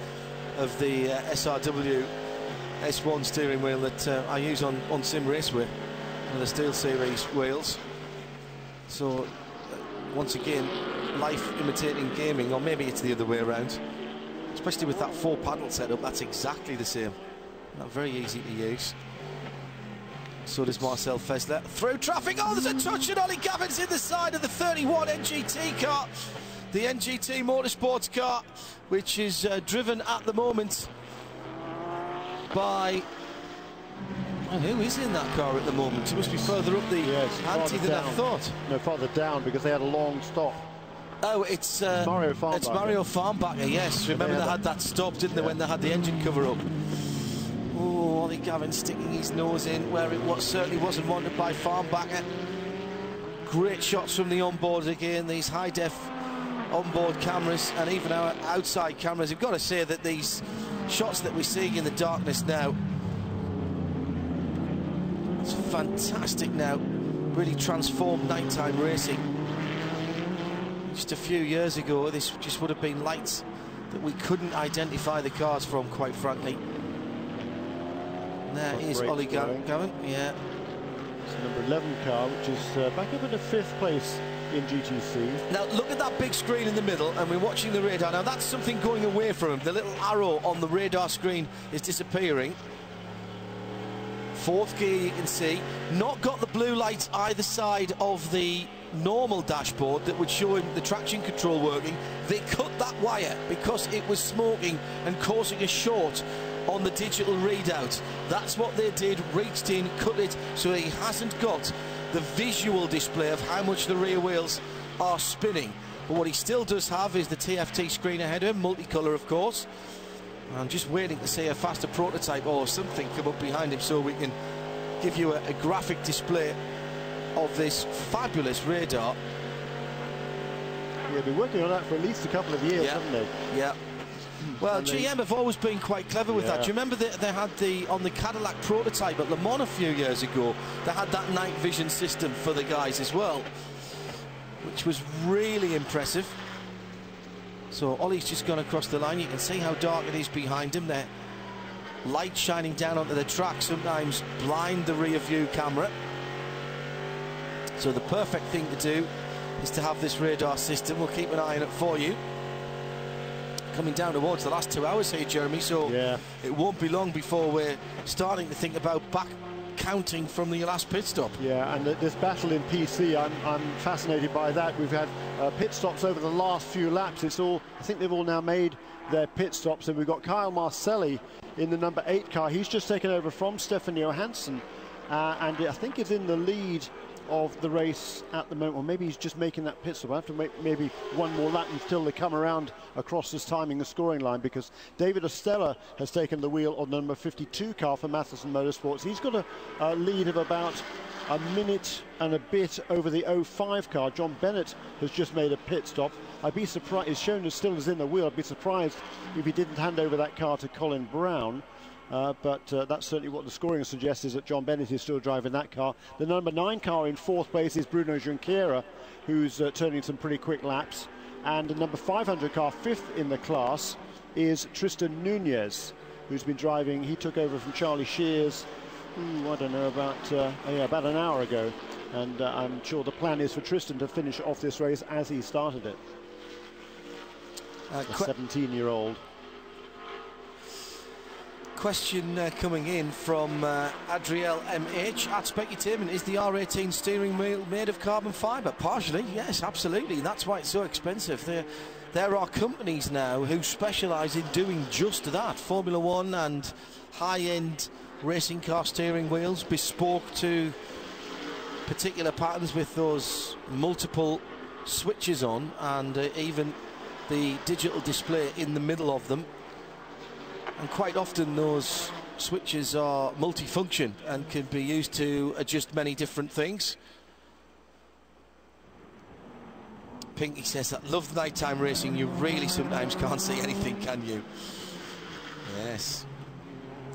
of the SRW S1 steering wheel that I use on Sim Raceway, the Steel Series wheels. So once again, life imitating gaming, or maybe it's the other way around. Especially with that 4-paddle setup, that's exactly the same. Not very easy to use. So does Marcel Fessler. Through traffic, oh, there's a touch, and Ollie Gavin's in the side of the 31 NGT car. The NGT Motorsports car, which is driven at the moment by... Well, who is in that car at the moment? It must be further up the ante than I thought. No, farther down, because they had a long stop. Oh, it's Mario Farnbacher. It's Mario Farnbacher, yes. Remember they had that stop, didn't they, when they had the engine cover up? Oh, Ollie Gavin sticking his nose in where it certainly wasn't wanted by Farnbacher. Great shots from the onboard again, these high-def onboard cameras and even our outside cameras. You've got to say that these shots that we're seeing in the darkness now, it's fantastic now. Really transformed nighttime racing. Just a few years ago, this just would have been lights that we couldn't identify the cars from, quite frankly. There is Ollie Gavin, yeah. It's the number 11 car, which is back up in the 5th place in GTC. Now look at that big screen in the middle, and we're watching the radar. Now that's something going away from him. The little arrow on the radar screen is disappearing. 4th gear, you can see. Not got the blue lights either side of the normal dashboard that would show him the traction control working. They cut that wire because it was smoking and causing a short on the digital readout. That's what they did, reached in, cut it, so he hasn't got the visual display of how much the rear wheels are spinning. But what he still does have is the TFT screen ahead of him, multicolour of course. I'm just waiting to see a faster prototype or something come up behind him so we can give you a graphic display of this fabulous radar. Yeah, they've been working on that for at least a couple of years, haven't they? Yeah. Well, GM have always been quite clever with that. Do you remember they had on the Cadillac prototype at Le Mans a few years ago, they had that night vision system for the guys as well, which was really impressive. So Ollie's just gone across the line. You can see how dark it is behind him there. Light shining down onto the track sometimes blind the rear view camera. So the perfect thing to do is to have this radar system. We'll keep an eye on it for you. Coming down towards the last 2 hours here, Jeremy, so it won't be long before we're starting to think about back counting from the last pit stop. Yeah, and this battle in PC, I'm fascinated by that. We've had pit stops over the last few laps. It's all, I think they've all now made their pit stops, and we've got Kyle Marcelli in the number 8 car. He's just taken over from Stefan Johansson, and I think is in the lead of the race at the moment, or maybe he's just making that pit stop. I have to make maybe one more lap until they come around across this timing and scoring line, because David Ostella has taken the wheel on the number 52 car for Matheson Motorsports. He's got a lead of about a minute and a bit over the 05 car. John Bennett has just made a pit stop. I'd be surprised, it's shown as still as in the wheel, I'd be surprised if he didn't hand over that car to Colin Brown. But that's certainly what the scoring suggests, is that John Bennett is still driving that car. The number 9 car in 4th place is Bruno Junqueira, who's turning some pretty quick laps. And the number 500 car, 5th in the class, is Tristan Nunez, who's been driving. He took over from Charlie Shears, I don't know, about an hour ago. And I'm sure the plan is for Tristan to finish off this race as he started it. A 17-year-old. Question coming in from Adriel MH at Specutainment. Is the R18 steering wheel made of carbon fibre? Partially, yes, absolutely. That's why it's so expensive. There are companies now who specialise in doing just that. Formula One and high-end racing car steering wheels, bespoke to particular patterns with those multiple switches on, and even the digital display in the middle of them. And quite often those switches are multifunction and can be used to adjust many different things. Pinky says that, love nighttime racing, you really sometimes can't see anything, can you? Yes,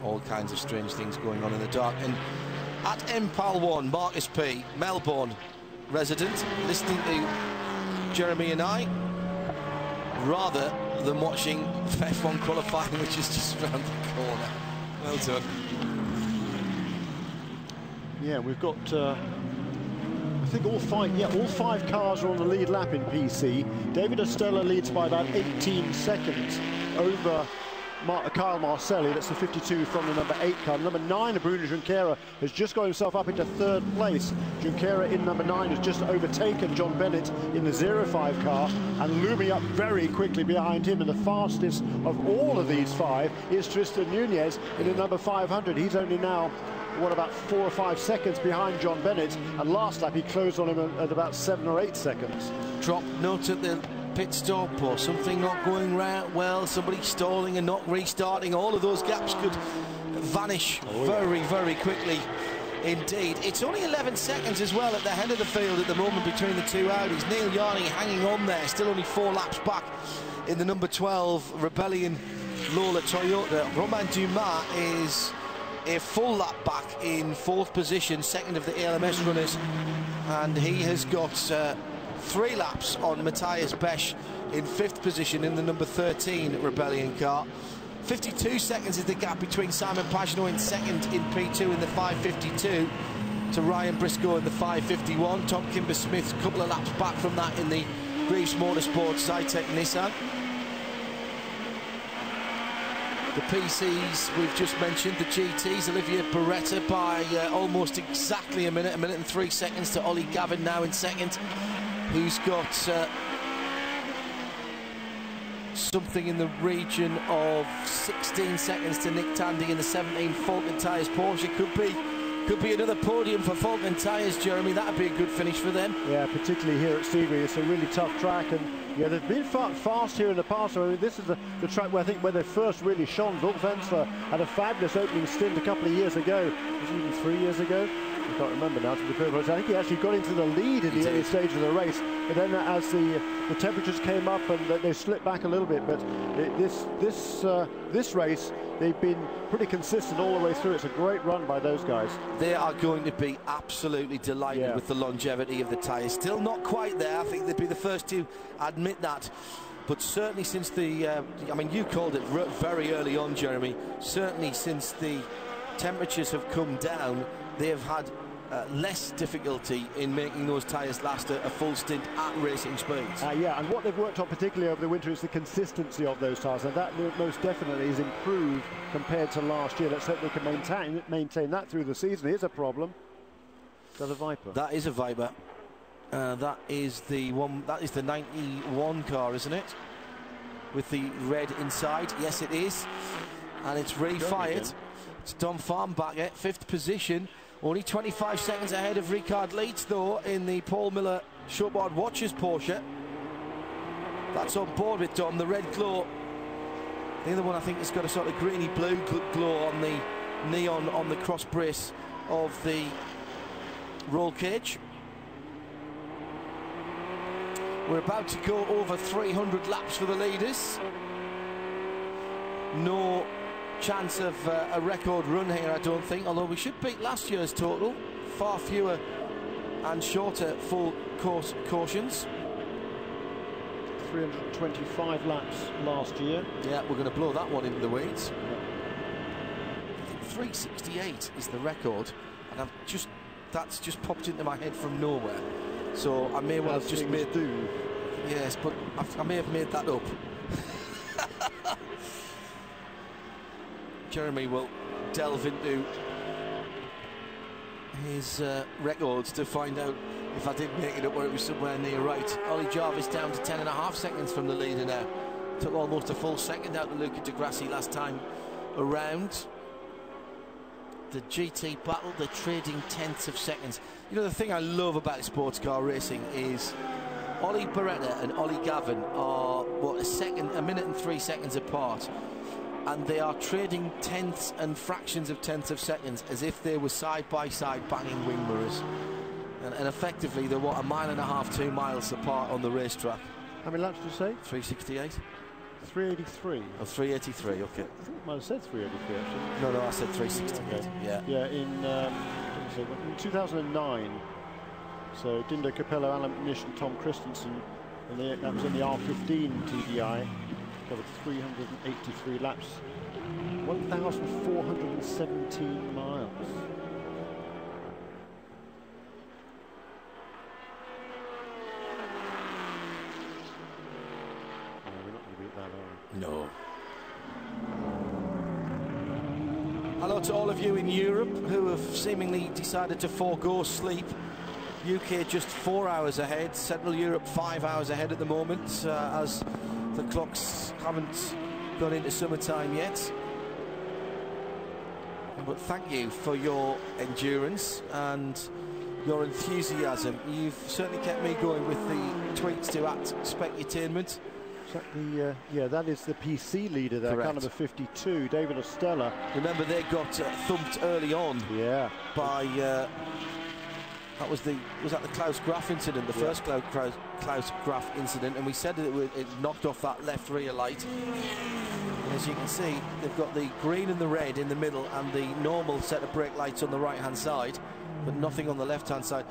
all kinds of strange things going on in the dark. And at MPAL1, Marcus P, Melbourne resident, listening to Jeremy and I, rather than watching F1 qualifying, which is just around the corner. Well done. Yeah, we've got a think all five cars are on the lead lap in PC. David Estella leads by about 18 seconds over Kyle Marcelli. That's the 52 from the number 8 car. Number 9, Bruno Junqueira, has just got himself up into 3rd place. Junqueira in number 9 has just overtaken John Bennett in the 05 car, and looming up very quickly behind him, and the fastest of all of these 5 is Tristan Nunez in the number 500. He's only now, what, about 4 or 5 seconds behind John Bennett, and last lap he closed on him at about 7 or 8 seconds. Drop note at the pit stop, or something not going right well, somebody stalling and not restarting. All of those gaps could vanish very quickly indeed. It's only 11 seconds as well at the head of the field at the moment between the two Audis. Neil Yarney hanging on there, still only 4 laps back in the number 12 Rebellion Lola Toyota. Romain Dumas is a full lap back in 4th position, second of the ALMS runners, and he has got 3 laps on Matthias Besch in 5th position in the number 13 Rebellion car. 52 seconds is the gap between Simon Pagenaud in 2nd in P2 in the 5:52 to Ryan Briscoe in the 5:51. Tom Kimber-Smith a couple of laps back from that in the Greaves Motorsports Zytec Nissan. The PCs we've just mentioned, the GTs, Olivier Beretta by almost exactly a minute and 3 seconds to Ollie Gavin now in 2nd, who's got something in the region of 16 seconds to Nick Tandy in the 17 Falcon Tyres Porsche. Could be another podium for Falcon Tyres, Jeremy. That'd be a good finish for them. Yeah, particularly here at Sebring. It's a really tough track, and yeah, they've been fast here in the past. I mean, this is the track where I think where they first really shone. Wolf Ensler had a fabulous opening stint a couple of years ago. Was it even 3 years ago? I can't remember now. I think he actually got into the lead in the early stage of the race, but then as the temperatures came up and they slipped back a little bit. But this race, they've been pretty consistent all the way through. It's a great run by those guys. They are going to be absolutely delighted with the longevity of the tyres. Still not quite there. I think they'd be the first to admit that. But certainly since the, I mean, you called it very early on, Jeremy. Certainly since the temperatures have come down, they have had less difficulty in making those tyres last a full stint at racing speeds. Yeah, and what they've worked on particularly over the winter is the consistency of those tyres, and that most definitely is improved compared to last year. Let's hope they can maintain that through the season. Here's a problem. Is that a Viper? That is a Viper. That is the one. That is the 91 car, isn't it? With the red inside. Yes, it is, and it's refired. It's Dom Farnbacher, 5th position. Only 25 seconds ahead of Ricard Leeds, though, in the Paul Miller Shortboard Watchers Porsche. That's on board with Dom, the red glow. The other one, I think, has got a sort of greeny blue glow on the neon on the cross brace of the roll cage. We're about to go over 300 laps for the leaders. No chance of a record run here, I don't think, although we should beat last year's total. Far fewer and shorter full course cautions. 325 laps last year. Yeah, we're going to blow that one into the weeds. 368 is the record, and that's just popped into my head from nowhere. So I may well have just made yes, but I may have made that up. Jeremy will delve into his records to find out if I did make it up or it was somewhere near right. Ollie Jarvis down to 10.5 seconds from the leader now. Took almost a full second out of Luca Di Grassi last time around. The GT battle, they're trading tenths of seconds. You know, the thing I love about sports car racing is Ollie Beretta and Ollie Gavin are, what, a minute and 3 seconds apart. And they are trading tenths and fractions of tenths of seconds as if they were side by side banging wing mirrors. And effectively they're, what, 1.5 miles, 2 miles apart on the racetrack. How many laps did you say? 368. 383. Oh, 383, okay. I think I might have said 383 actually. No, I said 368. Okay. Yeah. Yeah, in 2009. So Dindo Capello, Alan Nish and Tom Christensen, and that was in the R15 TDI. Covered 383 laps, 1,417 miles. No. Hello to all of you in Europe who have seemingly decided to forego sleep. UK just 4 hours ahead, Central Europe 5 hours ahead at the moment, as the clocks haven't gone into summertime yet. But thank you for your endurance and your enthusiasm. You've certainly kept me going with the tweets to @Specutainment. Yeah, that is the PC leader there, Correct. car number 52, David Ostella. Remember, they got thumped early on. Yeah. By was that the Klaus Graf incident, the first Klaus Graf incident, and we said that it knocked off that left rear light. And as you can see, they've got the green and the red in the middle and the normal set of brake lights on the right hand side, but nothing on the left hand side.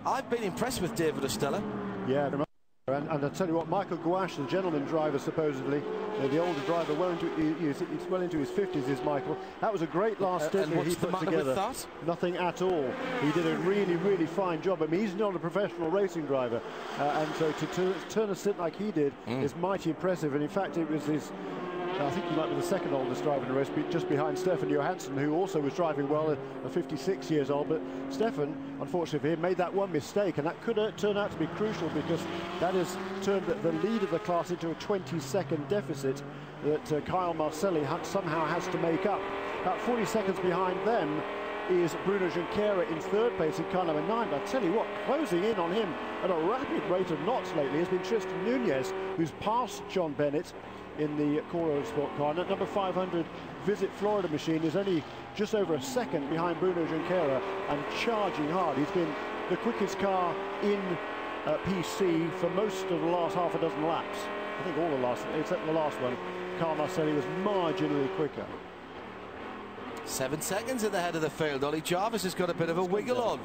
I've been impressed with David Ostella. Yeah, and I'll tell you what, Michael Gouache, the gentleman driver, supposedly, the older driver, he's well into his 50s, is Michael. That was a great last stint that he put together. With that? Nothing at all. He did a really, really fine job. I mean, he's not a professional racing driver, and so to turn a stint like he did is mighty impressive. And in fact, it was his, I think he might be the second oldest driver in the race, just behind Stefan Johansson, who also was driving well at 56 years old. But Stefan, unfortunately for him, made that one mistake, and that could turn out to be crucial, because that has turned the lead of the class into a 20-second deficit that Kyle Marcelli somehow has to make up. About 40 seconds behind them is Bruno Junqueira in third place in car number 9. But I tell you what, closing in on him at a rapid rate of knots lately has been Tristan Nunez, who's passed John Bennett in the Coro Sport car. And at number 500, Visit Florida machine is only just over a second behind Bruno Junqueira and charging hard. He's been the quickest car in PC for most of the last half a dozen laps. I think all the last, except the last one. Carl Marcelli was marginally quicker. 7 seconds at the head of the field. Ollie Jarvis has got a bit of a wiggle on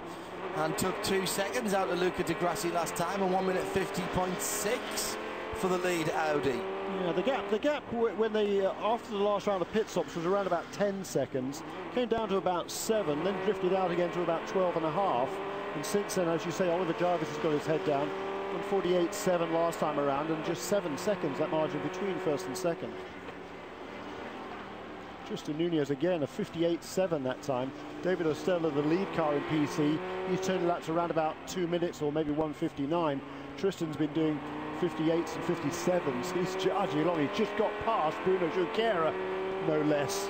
and took 2 seconds out of Luca Di Grassi last time, and 1 minute 50.6 for the lead Audi. Yeah, the gap when they after the last round of pit stops was around about 10 seconds, came down to about 7, then drifted out again to about 12.5, and since then, as you say, Oliver Jarvis has got his head down on 48.7 last time around, and just 7 seconds that margin between first and second. Tristan Nunez again, a 58.7 that time. David Ostella, the lead car in PC, he's turned that to around about 2 minutes or maybe 1:59. Tristan's been doing 58s and 57s. He's charging along. He just got past Bruno Junqueira, no less.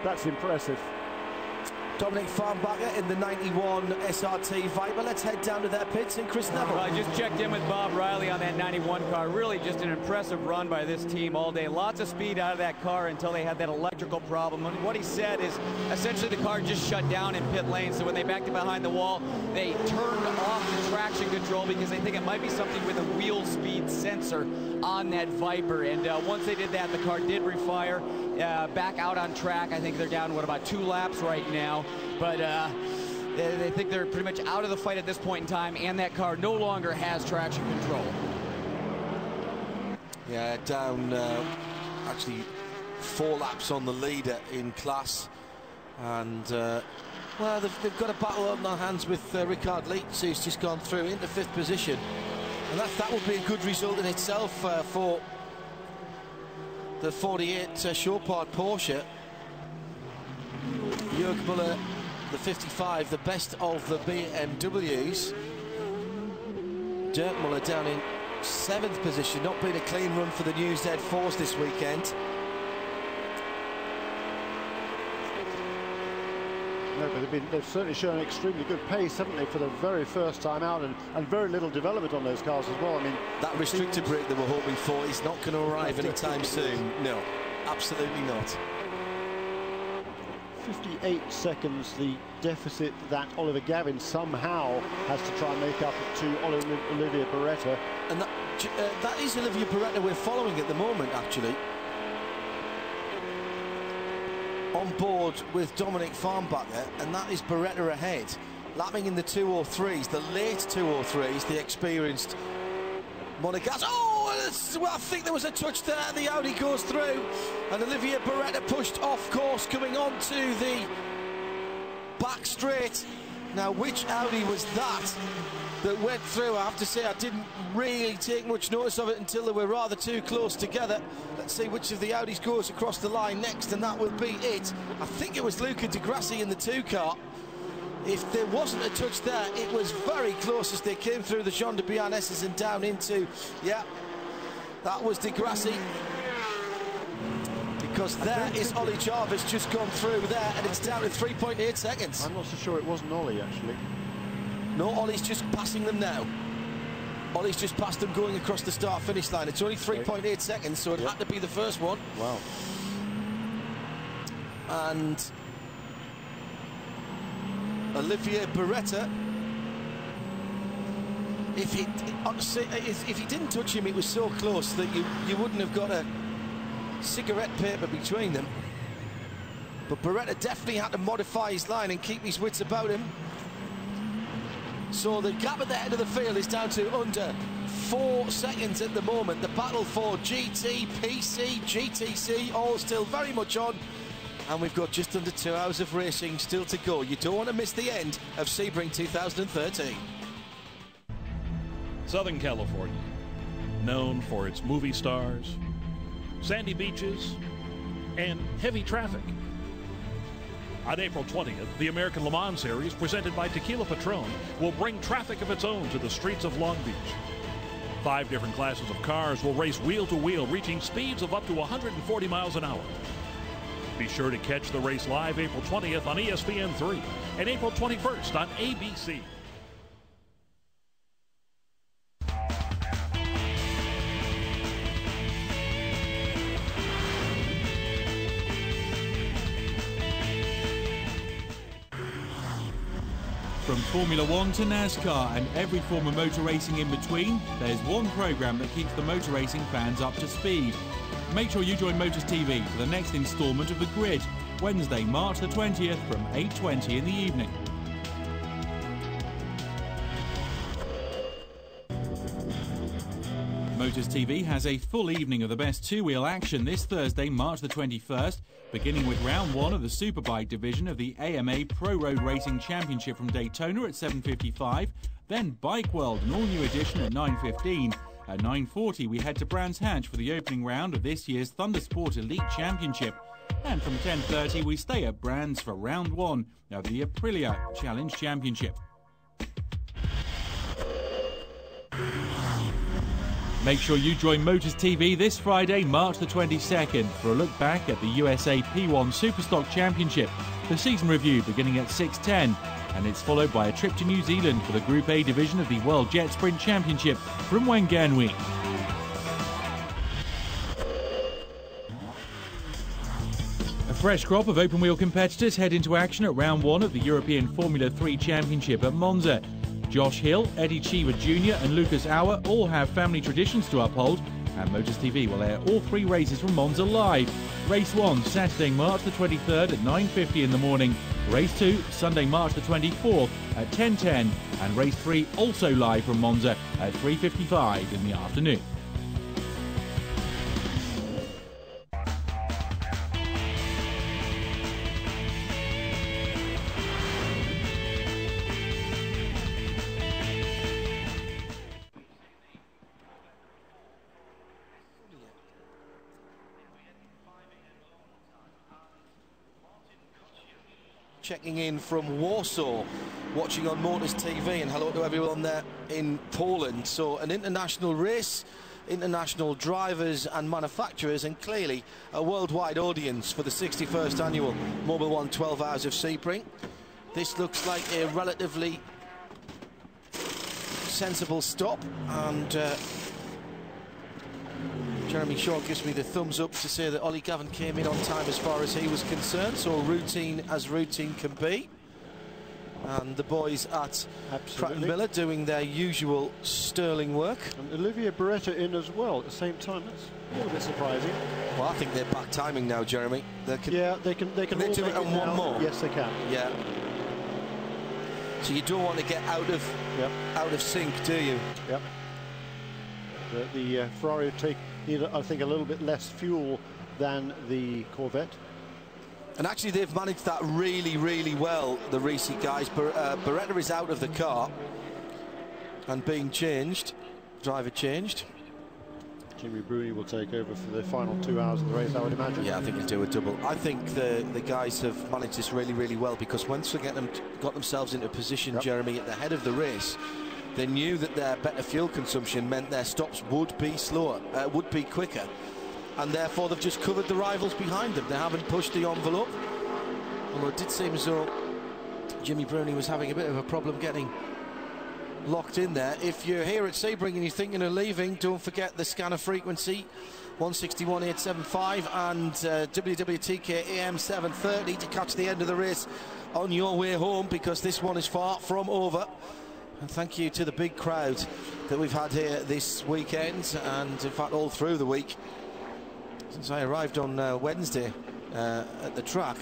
That's impressive. Dominic Farnbacher in the 91 SRT Viper. Let's head down to their pits in Chris Neville. I just checked in with Bob Riley on that 91 car. Really just an impressive run by this team all day. Lots of speed out of that car until they had that electrical problem. And what he said is essentially the car just shut down in pit lane. So when they backed it behind the wall, they turned off the traction control because they think it might be something with a wheel speed sensor on that Viper. And once they did that, the car did refire. Back out on track. I think they're down, what, about 2 laps right now. But they think they're pretty much out of the fight at this point in time, and that car no longer has traction control. Yeah, down actually 4 laps on the leader in class. And, well, they've got a battle on their hands with Ricard Leitz, who's just gone through into 5th position. And that would be a good result in itself for the 48 Chopard Porsche. Jörg Müller, the 55, the best of the BMWs. Dirk Müller down in 7th position. Not been a clean run for the new Z4s this weekend. No, but they've certainly shown extremely good pace, haven't they, for the very first time out, and very little development on those cars as well. I mean, that restricted brake they were hoping for is not going to arrive anytime soon. No, absolutely not. 58 seconds, the deficit that Oliver Gavin somehow has to try and make up to Olivier Beretta. And that is Olivier Beretta we're following at the moment, actually. On board with Dominic Farnbacher, and that is Beretta ahead, lapping in the 203s, the late 203s, the experienced Monegasque. Oh, well, I think there was a touch there, and the Audi goes through, and Olivier Beretta pushed off course, coming on to the back straight. Now, which Audi was that? that went through. I have to say I didn't really take much notice of it until they were rather too close together. Let's see which of the Audis goes across the line next, and that will be it. I think it was Luca Di Grassi in the 2 car. If there wasn't a touch there, it was very close as they came through the Jean de Biarnesses and down into, yeah, that was Di Grassi. Because there is Ollie Jarvis just gone through there, and it's down to 3.8 seconds. I'm not so sure it wasn't Ollie, actually. No, Ollie's just passing them now. Ollie's just passed them going across the start-finish line. It's only 3.8 seconds, so it had to be the first one. Wow. And Olivier Beretta, if he didn't touch him, it was so close that you wouldn't have got a cigarette paper between them. But Beretta definitely had to modify his line and keep his wits about him. So the gap at the end of the field is down to under 4 seconds at the moment. The battle for GT, PC, GTC, all still very much on. And we've got just under 2 hours of racing still to go. You don't want to miss the end of Sebring 2013. Southern California, known for its movie stars, sandy beaches, and heavy traffic. On April 20th, the American Le Mans Series, presented by Tequila Patron, will bring traffic of its own to the streets of Long Beach. 5 different classes of cars will race wheel to wheel, reaching speeds of up to 140 miles an hour. Be sure to catch the race live April 20th on ESPN3 and April 21st on ABC. From Formula One to NASCAR and every form of motor racing in between, there's one program that keeps the motor racing fans up to speed. Make sure you join Motors TV for the next instalment of The Grid, Wednesday, March the 20th from 8:20 in the evening. Motors TV has a full evening of the best two-wheel action this Thursday, March the 21st, beginning with round 1 of the Superbike division of the AMA Pro Road Racing Championship from Daytona at 7:55, then Bike World, an all-new edition at 9:15. At 9:40 we head to Brands Hatch for the opening round of this year's Thundersport Elite Championship. And from 10:30 we stay at Brands for round 1 of the Aprilia Challenge Championship. Make sure you join Motors TV this Friday, March the 22nd, for a look back at the USA P1 Superstock Championship. The season review beginning at 6:10, and it's followed by a trip to New Zealand for the Group A division of the World Jet Sprint Championship from Wanganui. A fresh crop of open-wheel competitors head into action at round 1 of the European Formula 3 Championship at Monza. Josh Hill, Eddie Cheever Jr. and Lucas Auer all have family traditions to uphold, and Motors TV will air all 3 races from Monza live. Race 1, Saturday, March the 23rd at 9:50 in the morning. Race 2, Sunday, March the 24th at 10:10, and Race 3 also live from Monza at 3:55 in the afternoon. Checking in from Warsaw, watching on Motors TV, and hello to everyone there in Poland. So an international race, international drivers and manufacturers, and clearly a worldwide audience for the 61st annual Mobil 1 12 Hours of Sebring. This looks like a relatively sensible stop, and Jeremy Shaw gives me the thumbs up to say that Ollie Gavin came in on time as far as he was concerned, so routine as routine can be. And the boys at Pratt & Miller doing their usual sterling work. And Olivier Beretta in as well at the same time. That's a little bit surprising. Well, I think they're back timing now, Jeremy. They can Can they do it on one more? Yes, they can. Yeah. So you don't want to get out of sync, do you? Yep. The Ferrari will take, I think, a little bit less fuel than the Corvette. And actually, they've managed that really, really well, the Risi guys. Beretta is out of the car. and being changed. Driver changed. Jimmy Bruni will take over for the final 2 hours of the race, I would imagine. Yeah, I think he'll do a double. I think the guys have managed this really, really well, because once they got themselves into a position, Jeremy, at the head of the race, they knew that their better fuel consumption meant their stops would be slower, would be quicker, and therefore they've just covered the rivals behind them. They haven't pushed the envelope, although it did seem as though Jimmy Bruni was having a bit of a problem getting locked in there. If you're here at Sebring and you're thinking of leaving, don't forget the scanner frequency 161.875 and WWTK AM 730 to catch the end of the race on your way home, because this one is far from over. And thank you to the big crowd that we've had here this weekend, and in fact all through the week since I arrived on Wednesday at the track.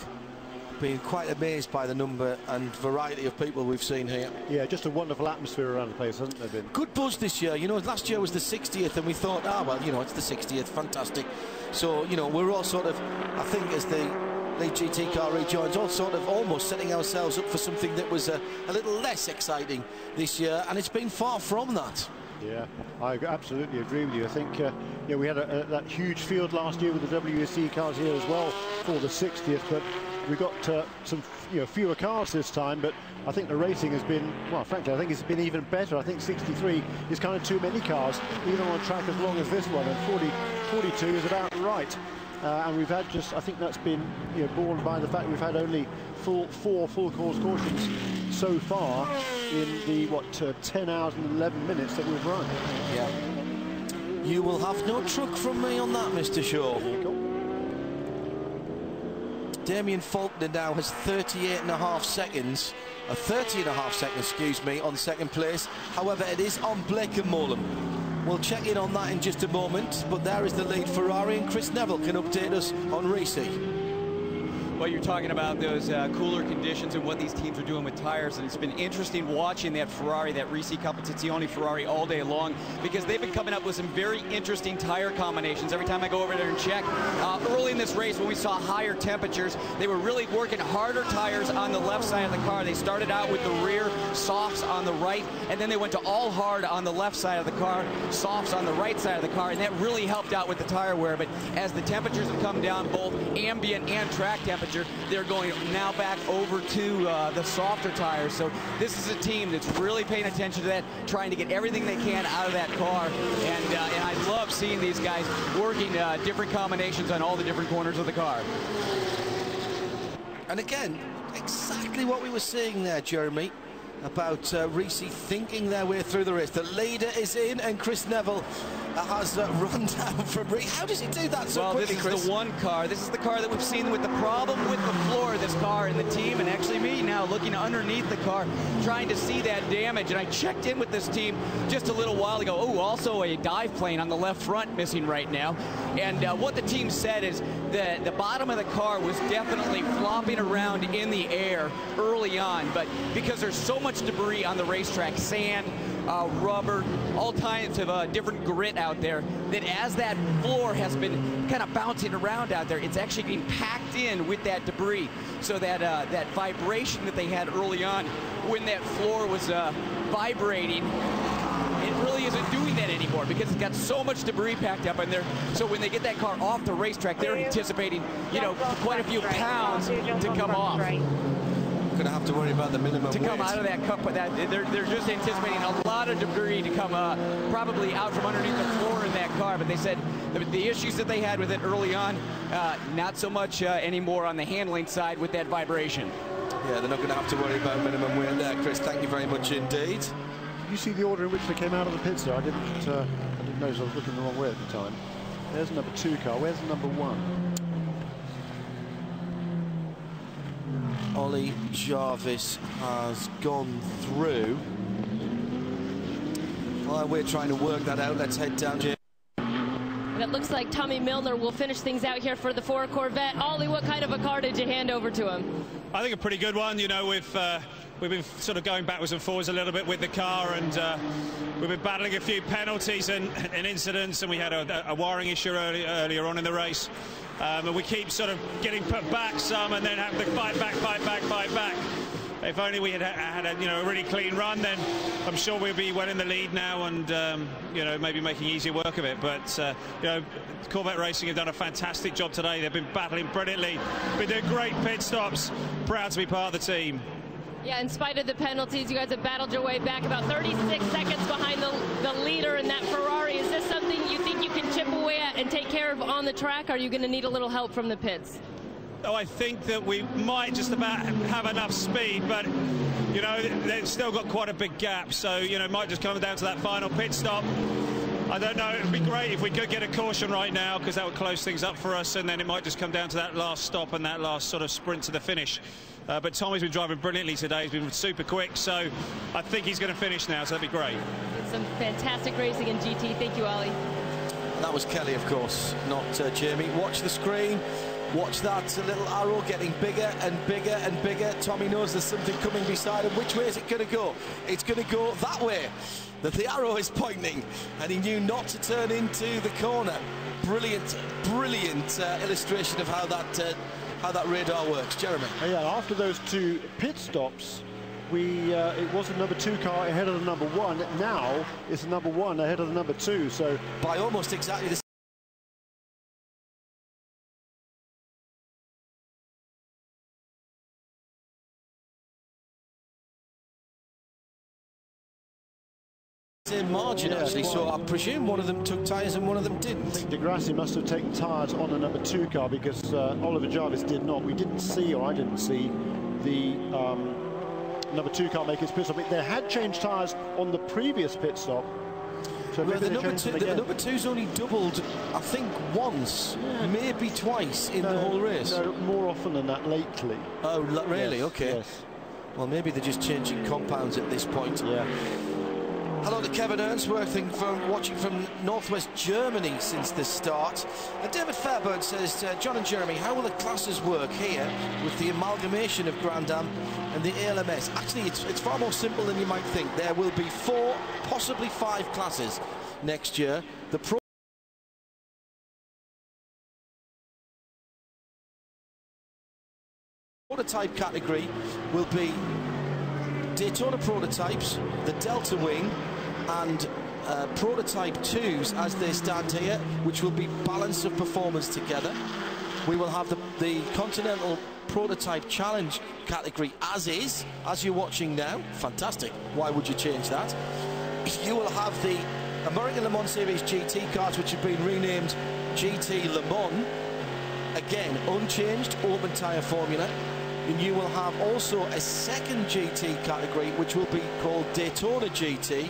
Been quite amazed by the number and variety of people we've seen here. Yeah, just a wonderful atmosphere around the place, hasn't there been? Good buzz this year. You know, last year was the 60th, and we thought, well, you know, it's the 60th, fantastic. So, you know, we're all sort of, I think, as the lead GT car rejoins, all sort of almost setting ourselves up for something that was a little less exciting this year, and it's been far from that. Yeah, I absolutely agree with you. I think yeah, we had that huge field last year with the WSC cars here as well for the 60th, but we got some fewer cars this time. But I think the racing has been, well, frankly, I think it's been even better. I think 63 is kind of too many cars, even on a track as long as this one, and 42 is about right. And we've had I think that's been borne by the fact we've had only four full course cautions so far in the 10 hours and 11 minutes that we've run. Yeah. You will have no truck from me on that, Mr. Shaw. Damien Faulkner now has 38.5 seconds, 30.5 seconds, excuse me, on second place. However, it is on Blake and Molan. We'll check in on that in just a moment, but there is the lead Ferrari, and Chris Neville can update us on Risi. Well, you're talking about those cooler conditions and what these teams are doing with tires, and it's been interesting watching that Ferrari, that Risi Competizione Ferrari, all day long, because they've been coming up with some very interesting tire combinations. Every time I go over there and check, early in this race when we saw higher temperatures, they were really working harder tires on the left side of the car. They started out with the rear softs on the right, and then they went to all hard on the left side of the car, softs on the right side of the car, and that really helped out with the tire wear. But as the temperatures have come down, both ambient and track temperature, they're going now back over to the softer tires. So this is a team that's really paying attention to that, trying to get everything they can out of that car. And I love seeing these guys working different combinations on all the different corners of the car. And again, exactly what we were seeing there, Jeremy, about Risi thinking their way through the race. The leader is in, and Chris Neville has run down from Risi. How does he do that so quickly, Chris? This is the one car. This is the car that we've seen with the problem with the floor of this car and the team, and actually me now looking underneath the car, trying to see that damage. And I checked in with this team just a little while ago. Oh, also a dive plane on the left front missing right now. And what the team said is that the bottom of the car was definitely flopping around in the air early on, but because there's so much debris on the racetrack, sand, rubber, all kinds of different grit out there, that as that floor has been kind of bouncing around out there, it's actually being packed in with that debris. So that that vibration that they had early on when that floor was vibrating, it really isn't doing that anymore because it's got so much debris packed up in there. So when they get that car off the racetrack, they're anticipating, quite a few pounds to come off. Going to have to worry about the minimum to come out of that cup. They're just anticipating a lot of debris to come probably out from underneath the floor in that car. But they said the issues that they had with it early on, not so much anymore on the handling side with that vibration. Yeah, they're not going to have to worry about minimum weight there, Chris. Thank you very much indeed. Did you see the order in which they came out of the pits there? I didn't notice. I was looking the wrong way at the time. There's the number 2 car. Where's the number 1? Ollie Jarvis has gone through. While we're trying to work that out, let's head down here. And it looks like Tommy Milner will finish things out here for the Ford Corvette. Ollie, what kind of a car did you hand over to him? I think a pretty good one. We've been sort of going backwards and forwards a little bit with the car, and we've been battling a few penalties and incidents, and we had a wiring issue earlier on in the race. And we keep sort of getting put back some and then having to fight back. if only we had had a really clean run, then I'm sure we'll be well in the lead now, and maybe making easier work of it. But Corvette Racing have done a fantastic job today. They've been battling brilliantly, been doing great pit stops. Proud to be part of the team. Yeah, in spite of the penalties, you guys have battled your way back, about 36 seconds behind the leader in that Ferrari. Is this something you think you can chip away at and take care of on the track? Or are you going to need a little help from the pits? Oh, I think that we might just about have enough speed, but they've still got quite a big gap, so it might just come down to that final pit stop. I don't know, it would be great if we could get a caution right now, because that would close things up for us, and then it might just come down to that last stop and that last sort of sprint to the finish. But Tommy's been driving brilliantly today. He's been super quick, so I think he's going to finish now, so that'd be great. Some fantastic racing in GT. Thank you, Ollie. That was Kelly, of course, not Jamie. Watch the screen. Watch that little arrow getting bigger and bigger and bigger. Tommy knows there's something coming beside him. Which way is it going to go? It's going to go that way that the arrow is pointing, and he knew not to turn into the corner. Brilliant, brilliant illustration of how that radar works. Jeremy. Yeah, after those two pit stops, it was the number 2 car ahead of the number 1. Now it's the number 1 ahead of the number 2. So by almost exactly the same margin, actually, so I presume one of them took tyres and one of them didn't. I think De Grassi must have taken tyres on the number 2 car, because Oliver Jarvis did not. We didn't see, or I didn't see, the number 2 car make its pit stop. They had changed tyres on the previous pit stop. So well, the number 2's only doubled, I think, once, maybe twice in the whole race. No, more often than that lately. Oh, really? Yes, okay. Yes. Well, maybe they're just changing compounds at this point. Yeah. Hello to Kevin Ernsworthing watching from northwest Germany since the start. And David Fairburn says, John and Jeremy, how will the classes work here with the amalgamation of Grand Am and the ALMS? Actually, it's far more simple than you might think. There will be 4, possibly 5 classes next year. The prototype category will be Daytona prototypes, the Delta Wing, and prototype 2s as they stand here, which will be balance of performance together. We will have the Continental Prototype Challenge category as is, as you're watching now. Fantastic. Why would you change that? You will have the American Le Mans Series GT cars, which have been renamed GT Le Mans. Again, unchanged, open tyre formula. And you will have also a second GT category, which will be called Daytona GT,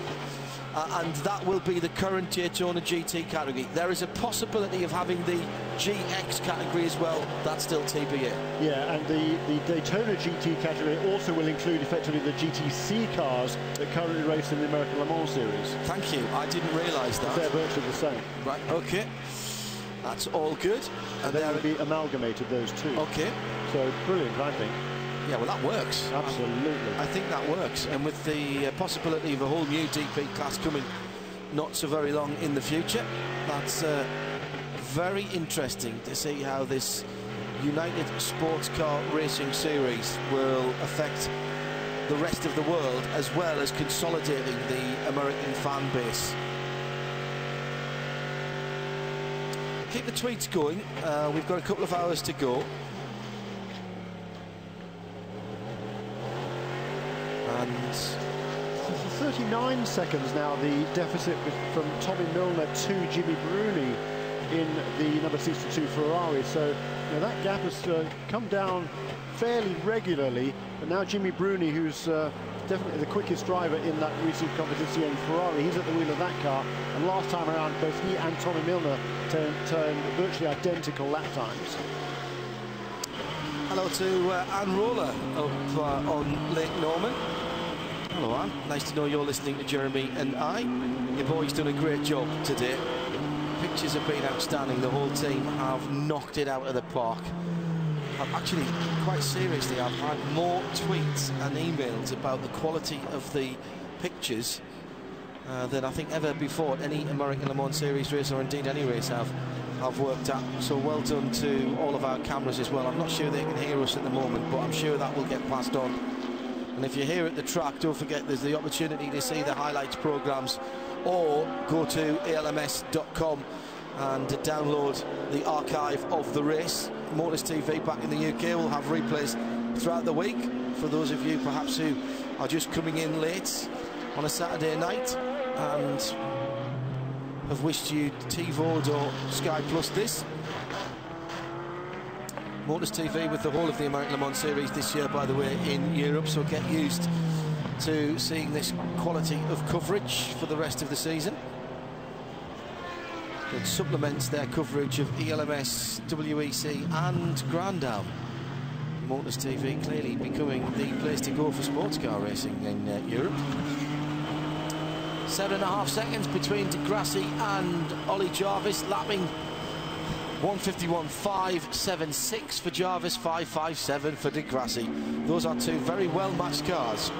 and that will be the current Daytona GT category. There is a possibility of having the GX category as well. That's still TBA. Yeah, and the Daytona GT category also will include effectively the GTC cars that currently race in the American Le Mans Series. Thank you. I didn't realise that. They're virtually the same. Right, okay. That's all good. And then will be amalgamated, those two. Okay. So brilliant, I think. Yeah, well, that works. Absolutely. I think that works. And with the possibility of a whole new DP class coming not so very long in the future, that's very interesting to see how this United Sports Car Racing Series will affect the rest of the world, as well as consolidating the American fan base. Keep the tweets going. We've got a couple of hours to go. And 39 seconds now, the deficit from Tommy Milner to Jimmy Bruni in the number 62 Ferrari. So that gap has come down fairly regularly. But now Jimmy Bruni, who's definitely the quickest driver in that recent competition Ferrari, he's at the wheel of that car. And last time around, both he and Tommy Milner turned virtually identical lap times. Hello to Anne Roller up on Lake Norman. Hello, Anne. Nice to know you're listening to Jeremy and I. Your boy's done a great job today. Pictures have been outstanding. The whole team have knocked it out of the park. Actually, quite seriously, I've had more tweets and emails about the quality of the pictures than I think ever before at any American Le Mans Series race, or indeed any race I've worked at. So well done to all of our cameras as well. I'm not sure they can hear us at the moment, but I'm sure that will get passed on And if you're here at the track, don't forget there's the opportunity to see the highlights programmes, or go to alms.com and download the archive of the race. Motors TV back in the UK will have replays throughout the week for those of you perhaps who are just coming in late on a Saturday night and have wished you TiVo'd or Sky Plus this. Motors TV with the whole of the American Le Mans Series this year, by the way, in Europe, so get used to seeing this quality of coverage for the rest of the season. It supplements their coverage of ELMS, WEC and Grand Am. Motors TV clearly becoming the place to go for sports car racing in Europe. 7.5 seconds between Di Grassi and Ollie Jarvis, lapping 151.576 for Jarvis, 5.57 for Di Grassi. Those are two very well matched cars.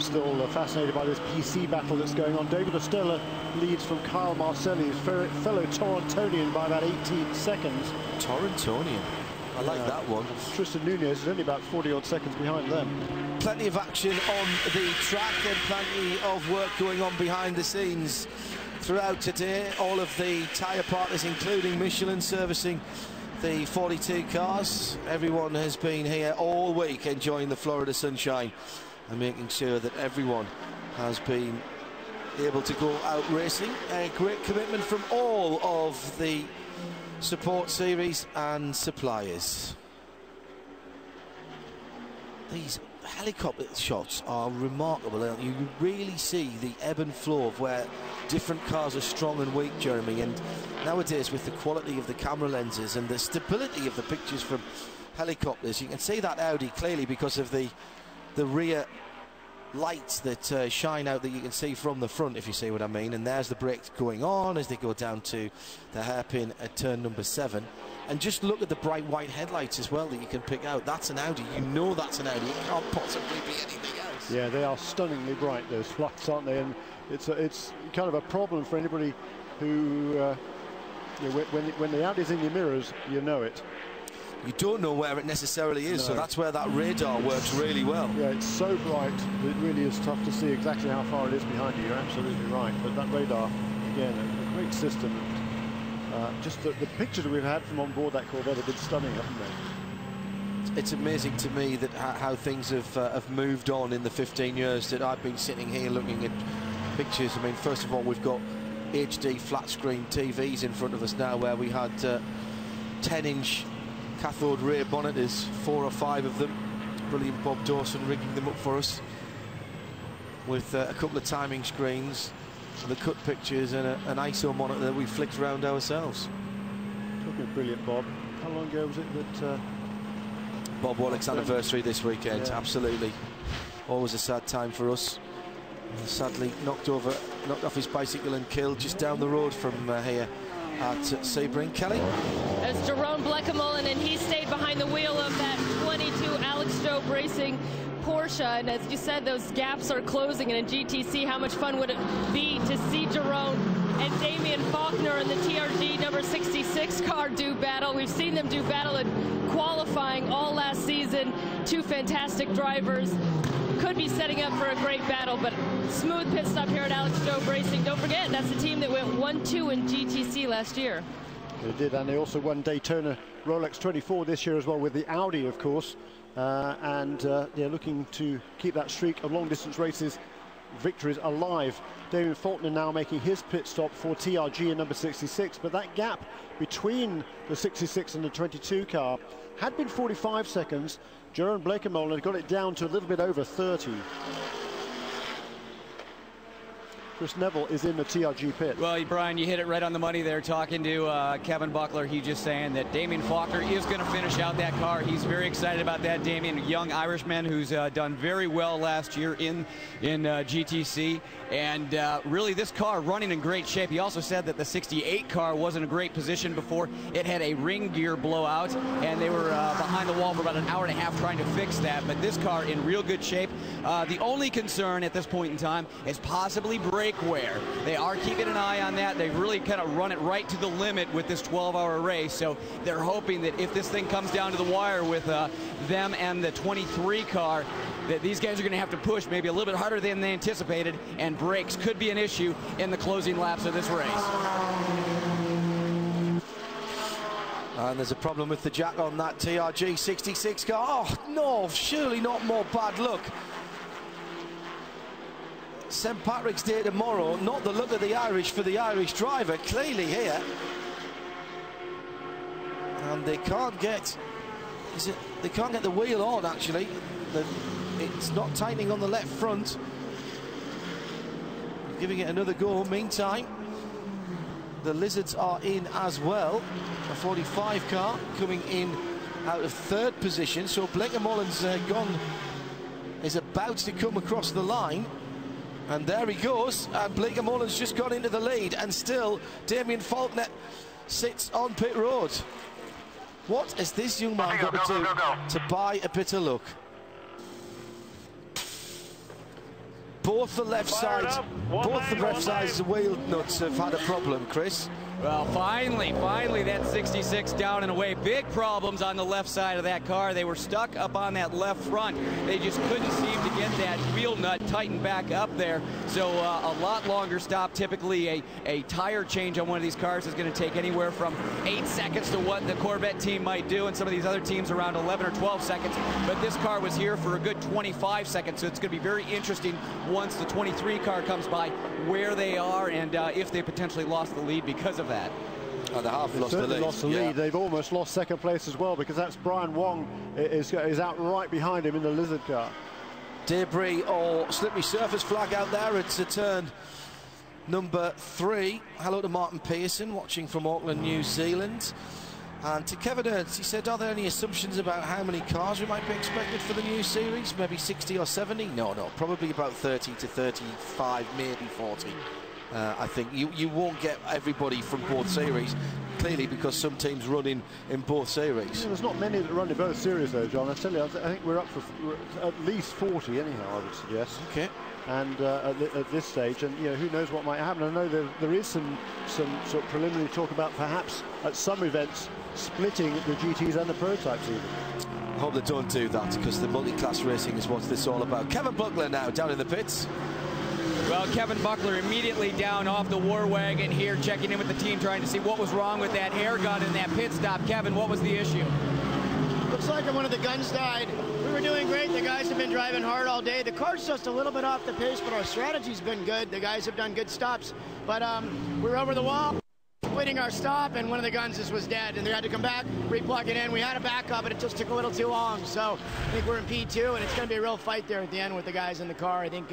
Still fascinated by this PC battle that's going on. David Ostola leads from Kyle Marcelli, his fellow Torontonian, by about 18 seconds. Torontonian, I like that one. Tristan Nunez is only about 40-odd seconds behind them. Plenty of action on the track and plenty of work going on behind the scenes throughout today. All of the tyre partners, including Michelin, servicing the 42 cars. Everyone has been here all week enjoying the Florida sunshine and making sure that everyone has been able to go out racing. A great commitment from all of the support series and suppliers. These helicopter shots are remarkable. You really see the ebb and flow of where different cars are strong and weak, Jeremy, and nowadays with the quality of the camera lenses and the stability of the pictures from helicopters, you can see that Audi clearly because of the rear lights that shine out that you can see from the front, if you see what I mean. And there's the brakes going on as they go down to the hairpin at turn number 7. And just look at the bright white headlights as well that you can pick out. That's an Audi. You know that's an Audi. It can't possibly be anything else. Yeah, they are stunningly bright, those lights, aren't they? And it's kind of a problem for anybody who, you know, when the Audi's in your mirrors, you know it. You don't know where it necessarily is, so that's where that radar works really well. Yeah, it's so bright, it really is tough to see exactly how far it is behind you. You're absolutely right. But that radar, again, a great system. Just the pictures that we've had from on board that Corvette have been stunning, haven't they? It's amazing to me that how things have moved on in the 15 years that I've been sitting here looking at pictures. I mean, first of all, we've got HD flat screen TVs in front of us now, where we had 10-inch cathode ray monitors, 4 or 5 of them. Brilliant Bob Dawson rigging them up for us with a couple of timing screens, the cut pictures and an ISO monitor that we flicked around ourselves. Talking of brilliant Bob, how long ago was it that Bob Wallach's anniversary this weekend? Yeah. Absolutely. Always a sad time for us. Sadly knocked off his bicycle and killed just down the road from here at Sebring. Kelly? As Jerome Bleckamullen, and he stayed behind the wheel of that 22 Alex Job Racing Porsche, and as you said, those gaps are closing in a GTC. How much fun would it be to see Jerome and Damian Faulkner in the TRG number 66 car do battle? We've seen them do battle in qualifying all last season. Two fantastic drivers. Could be setting up for a great battle, but smooth pit stop here at Alex Job Racing. Don't forget, that's the team that went 1-2 in GTC last year. They did, and they also won Daytona Rolex 24 this year as well with the Audi, of course. They're looking to keep that streak of long-distance races victories alive. Damian Faulkner now making his pit stop for TRG in number 66, but that gap between the 66 and the 22 car had been 45 seconds. Jerome Bleckamullen got it down to a little bit over 30. Chris Neville is in the TRG pit. Well, Brian, you hit it right on the money there, talking to Kevin Buckler. He just saying that Damian Faulkner is going to finish out that car. He's very excited about that. Damian, a young Irishman who's done very well last year in GTC. And really, this car running in great shape. He also said that the 68 car was in a great position before. It had a ring gear blowout, and they were behind behind the wall for about an hour and a half trying to fix that, but this car in real good shape. The only concern at this point in time is possibly brake wear. They are keeping an eye on that. They've really kind of run it right to the limit with this 12-hour race, so they're hoping that if this thing comes down to the wire with them and the 23 car, that these guys are going to have to push maybe a little bit harder than they anticipated, and brakes could be an issue in the closing laps of this race. And there's a problem with the jack on that TRG 66 car. Oh, no, surely not more bad luck. St. Patrick's Day tomorrow, not the look of the Irish for the Irish driver, clearly here. And they can't get, they can't get the wheel on, actually. It's not tightening on the left front. Giving it another go. Meantime, the Lizards are in as well. A 45 car coming in out of third position. So Blake Mullen's is about to come across the line. And there he goes. And Blake Mullen's just gone into the lead. And still, Damien Faulkner sits on pit road. What has this young man got to do to buy a bit of luck? Both the left sides of the wheel nuts have had a problem, Chris. Well, finally, that 66 down and away. Big problems on the left side of that car. They were stuck up on that left front. They just couldn't seem to get that wheel nut tightened back up there. So a lot longer stop. Typically, a tire change on one of these cars is going to take anywhere from 8 seconds to what the Corvette team might do, and some of these other teams around 11 or 12 seconds. But this car was here for a good 25 seconds, so it's going to be very interesting once the 23 car comes by where they are and if they potentially lost the lead because of that. Oh, they have lost the lead. Lost the lead. They've almost lost second place as well, because that's Brian Wong is out right behind him in the Lizard car. Debris or slippery surface flag out there. It's a turn number 3. Hello to Martin Pearson watching from Auckland, New Zealand. And to Kevin Ernst, he said, are there any assumptions about how many cars we might be expected for the new series? Maybe 60 or 70? No, probably about 30 to 35, maybe 40. I think you won't get everybody from both series, clearly, because some teams run in both series. Yeah, there's not many that run in both series, though, John. I tell you, I think we're up for at least 40 anyhow, I would suggest. Okay. And at this stage, and who knows what might happen. I know there is some sort of preliminary talk about perhaps at some events splitting the GTs and the prototypes even. I hope they don't do that, because the multi-class racing is what this is all about. Kevin Buckler now down in the pits. Well, Kevin Buckler immediately down off the war wagon here, checking in with the team, trying to see what was wrong with that air gun in that pit stop. Kevin, what was the issue? Looks like one of the guns died. We were doing great. The guys have been driving hard all day. The car's just a little bit off the pace, but our strategy's been good. The guys have done good stops. But we're over the wall, completing our stop, and one of the guns just was dead, and they had to come back, replug it in. We had a backup, but it just took a little too long. So I think we're in P2, and it's going to be a real fight there at the end with the guys in the car. I think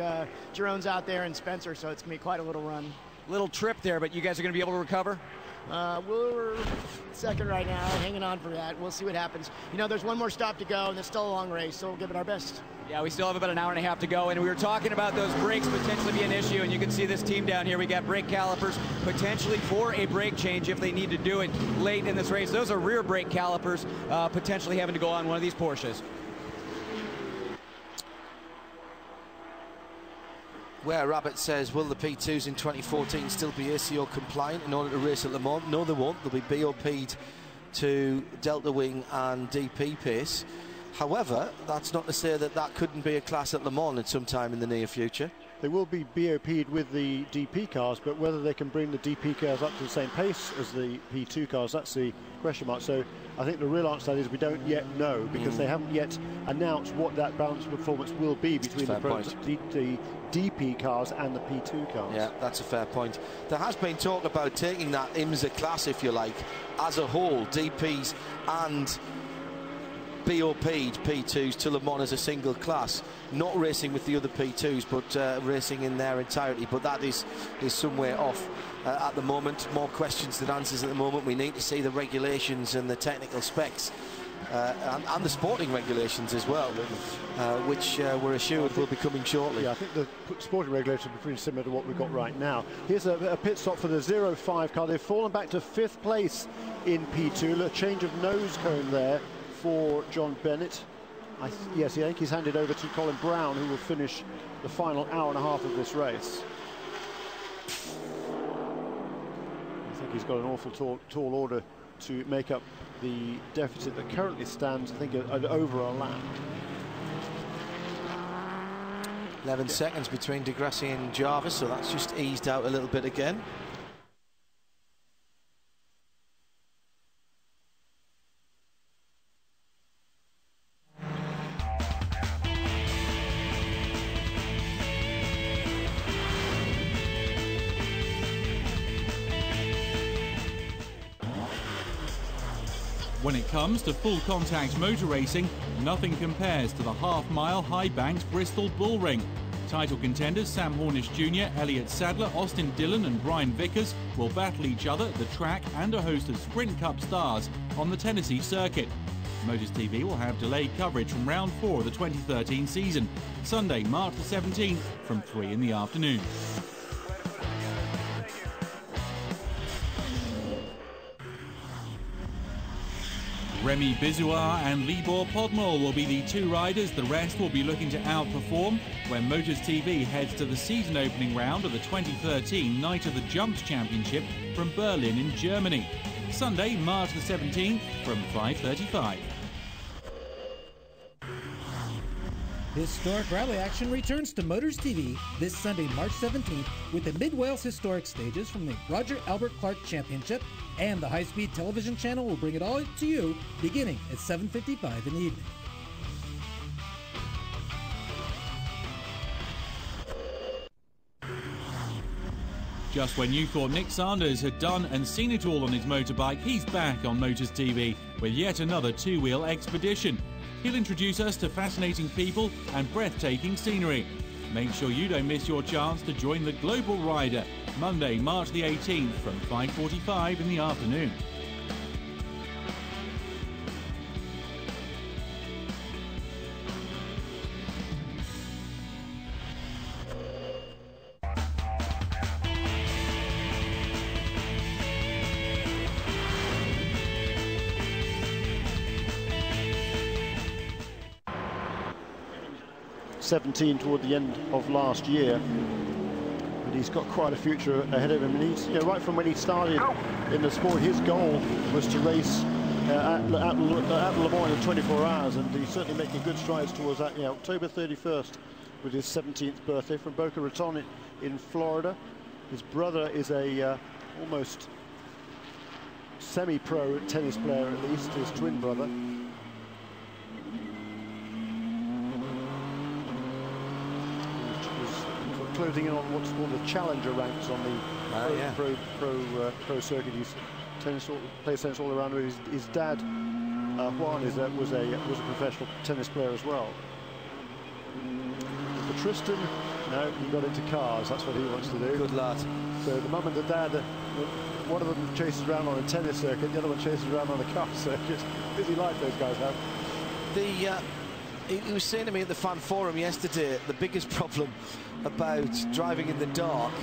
Jerome's out there and Spencer, so it's going to be quite a little run. Little trip there, but you guys are going to be able to recover? We're second right now, hanging on for that. We'll see what happens. There's one more stop to go, and it's still a long race, so we'll give it our best. Yeah, we still have about an hour and a half to go, and we were talking about those brakes potentially be an issue, and you can see this team down here. We got brake calipers potentially for a brake change if they need to do it late in this race. Those are rear brake calipers potentially having to go on one of these Porsches. Where Rabbit says, will the P2s in 2014 still be ACO compliant in order to race at Le Mans? No, they won't. They'll be BOP'd to Delta Wing and DP pace. However, that's not to say that couldn't be a class at Le Mans at some time in the near future. They will be BOP'd with the DP cars, but whether they can bring the DP cars up to the same pace as the P2 cars, that's the question mark. So I think the real answer to that is we don't yet know, because they haven't yet announced what that balance performance will be between the DP cars and the P2 cars. Yeah, that's a fair point. There has been talk about taking that IMSA class, if you like, as a whole, DPs and BOP'd P2s to Le Mans as a single class, not racing with the other P2s, but racing in their entirety. But that is some way off at the moment. More questions than answers at the moment. We need to see the regulations and the technical specs and the sporting regulations as well, which we're assured will be coming shortly. Yeah, I think the sporting regulations will be pretty similar to what we've got right now. Here's a pit stop for the 05 car. They've fallen back to 5th place in P2. A change of nose cone there for John Bennett. Yes, I think he's handed over to Colin Brown, who will finish the final hour and a half of this race. I think he's got an awful tall order to make up the deficit that currently stands, I think, at over a lap. 11 seconds between Degrassi and Jarvis, so that's just eased out a little bit again. When it comes to full contact motor racing, nothing compares to the half-mile High Banks Bristol Bull Ring. Title contenders Sam Hornish Jr., Elliott Sadler, Austin Dillon and Brian Vickers will battle each other at the track and a host of Sprint Cup stars on the Tennessee circuit. Motors TV will have delayed coverage from round 4 of the 2013 season, Sunday, March the 17th from 3 in the afternoon. Remy Bizouar and Libor Podmol will be the two riders the rest will be looking to outperform when Motors TV heads to the season opening round of the 2013 Night of the Jumps Championship from Berlin in Germany. Sunday, March the 17th from 5:35. Historic rally action returns to Motors TV this Sunday, March 17th, with the Mid-Wales historic stages from the Roger Albert Clark Championship, and the high-speed television channel will bring it all to you beginning at 7:55 in the evening. Just when you thought Nick Sanders had done and seen it all on his motorbike, he's back on Motors TV with yet another two-wheel expedition. He'll introduce us to fascinating people and breathtaking scenery. Make sure you don't miss your chance to join the Global Rider, Monday, March the 18th from 5:45 in the afternoon. '17 toward the end of last year, but he's got quite a future ahead of him. And he's, right from when he started in the sport, his goal was to race at Le Mans in 24 hours, and he's certainly making good strides towards that. October 31st with his 17th birthday from Boca Raton in Florida. His brother is a almost semi-pro tennis player, at least, his twin brother. Closing in on what's called the challenger ranks on the pro circuit. He's plays tennis all around. His dad, Juan, was a professional tennis player as well. But Tristan, no, he got into cars. That's what he wants to do. Good lad. So the mum and the dad, one of them chases around on a tennis circuit, the other one chases around on a car circuit. Busy life those guys have. He was saying to me at the fan forum yesterday, the biggest problem about driving in the dark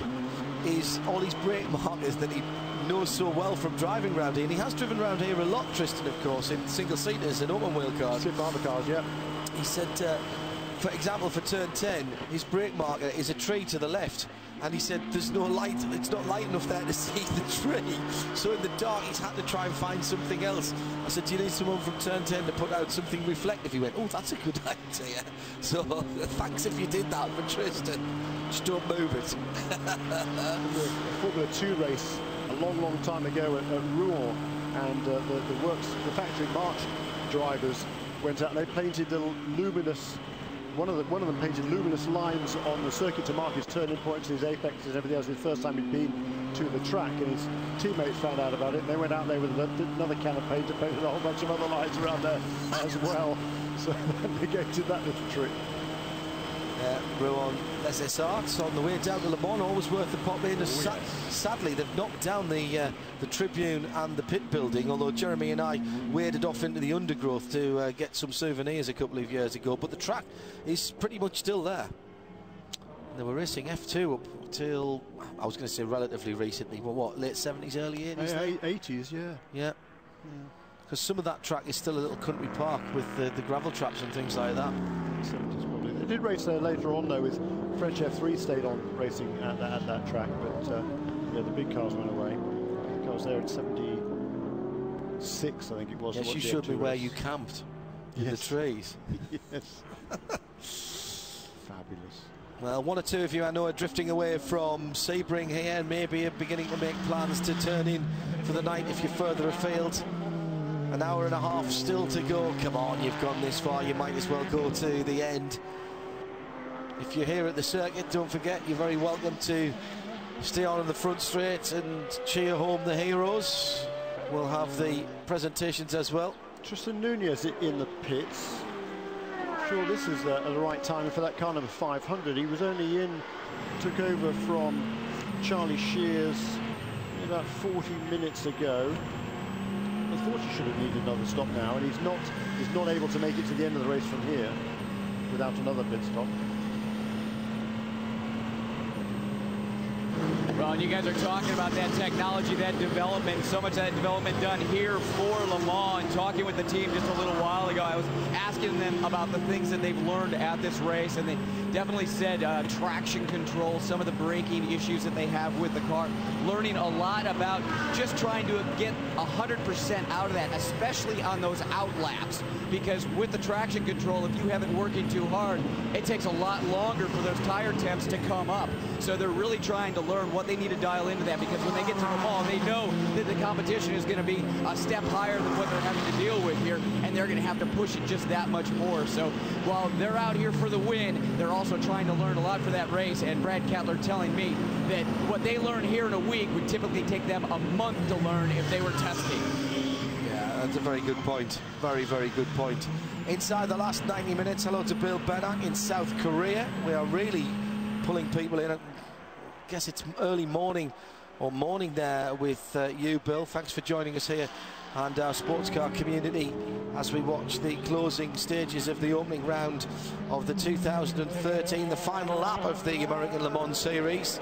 is all these brake markers that he knows so well from driving around here. And he has driven around here a lot, Tristan, of course, in single-seaters and open-wheel cars. Farmer cars, yeah. He said, for example, for turn 10, his brake marker is a tree to the left. And he said there's no light, it's not light enough there to see the tree. So in the dark, he's had to try and find something else. I said, do you need someone from turn 10 to put out something reflective? He went, oh, that's a good idea. So thanks if you did that for Tristan. Just don't move it. A Formula 2 race a long time ago at Rouen, and the factory March drivers went out and they painted little luminous. One of them painted luminous lines on the circuit to mark his turning points, his apexes and everything else. The first time he'd been to the track, and his teammates found out about it, and they went out there with another can of paint and painted a whole bunch of other lines around there as well. So that negated that little trick. Rouen Les Essarts on the way down to Le Mans, always worth the pop in. Sadly, they've knocked down the tribune and the pit building, although Jeremy and I waded off into the undergrowth to get some souvenirs a couple of years ago. But the track is pretty much still there. They were racing F2 up till, I was going to say relatively recently, but what, late 70s, early 80s? 80s, yeah. Yeah. because some of that track is still a little country park with the gravel traps and things like that. 70s probably. They did race there later on though, with French F3 stayed on racing at that track, but yeah, the big cars went away. I was there in 76, I think it was. Yes, you showed me where you camped in the trees. Yes. Fabulous. Well, one or two of you I know are drifting away from Sebring here and maybe are beginning to make plans to turn in for the night if you're further afield. An hour and a half still to go. Come on, you've gone this far, you might as well go to the end. If you're here at the circuit, don't forget you're very welcome to stay on in the front straight and cheer home the heroes. We'll have the presentations as well. Tristan Nunez in the pits. I'm sure this is the right time for that car number 500. He was only in, took over from Charlie Shears about 40 minutes ago. I thought he should have needed another stop now, and he's not able to make it to the end of the race from here without another pit stop. Well, and you guys are talking about that technology, that development, so much of that development done here for Le Mans. And talking with the team just a little while ago, I was asking them about the things that they've learned at this race, and they definitely said traction control, some of the braking issues that they have with the car, learning a lot about just trying to get 100% out of that, especially on those out laps, because with the traction control, if you have it working too hard, it takes a lot longer for those tire temps to come up. So they're really trying to learn what they need to dial into that, because when they get to Le Mans, they know that the competition is going to be a step higher than what they're having to deal with here, and they're going to have to push it just that much more. So while they're out here for the win, they're also trying to learn a lot for that race, and Brad Kettler telling me that what they learn here in a week would typically take them a month to learn if they were testing. Yeah, that's a very good point. Very, very good point. Inside the last 90 minutes, hello to Bill Benak in South Korea. We are really pulling people in. I guess it's early morning or morning there with you, Bill. Thanks for joining us here and our sports car community as we watch the closing stages of the opening round of the 2013, the final lap of the American Le Mans Series,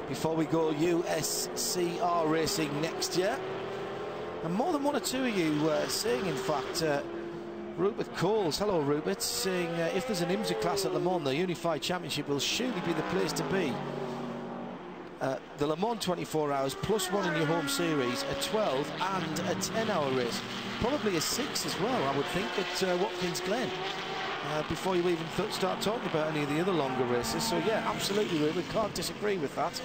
before we go USCR racing next year. And more than one or two of you saying, in fact, Rupert Coles, hello Rupert, saying if there's an IMSA class at Le Mans, the Unified Championship will surely be the place to be. The Le Mans 24 hours plus one in your home series, a 12 and a 10-hour race, probably a 6 as well, I would think, at Watkins Glen, before you even start talking about any of the other longer races. So yeah, absolutely, we can't disagree with that.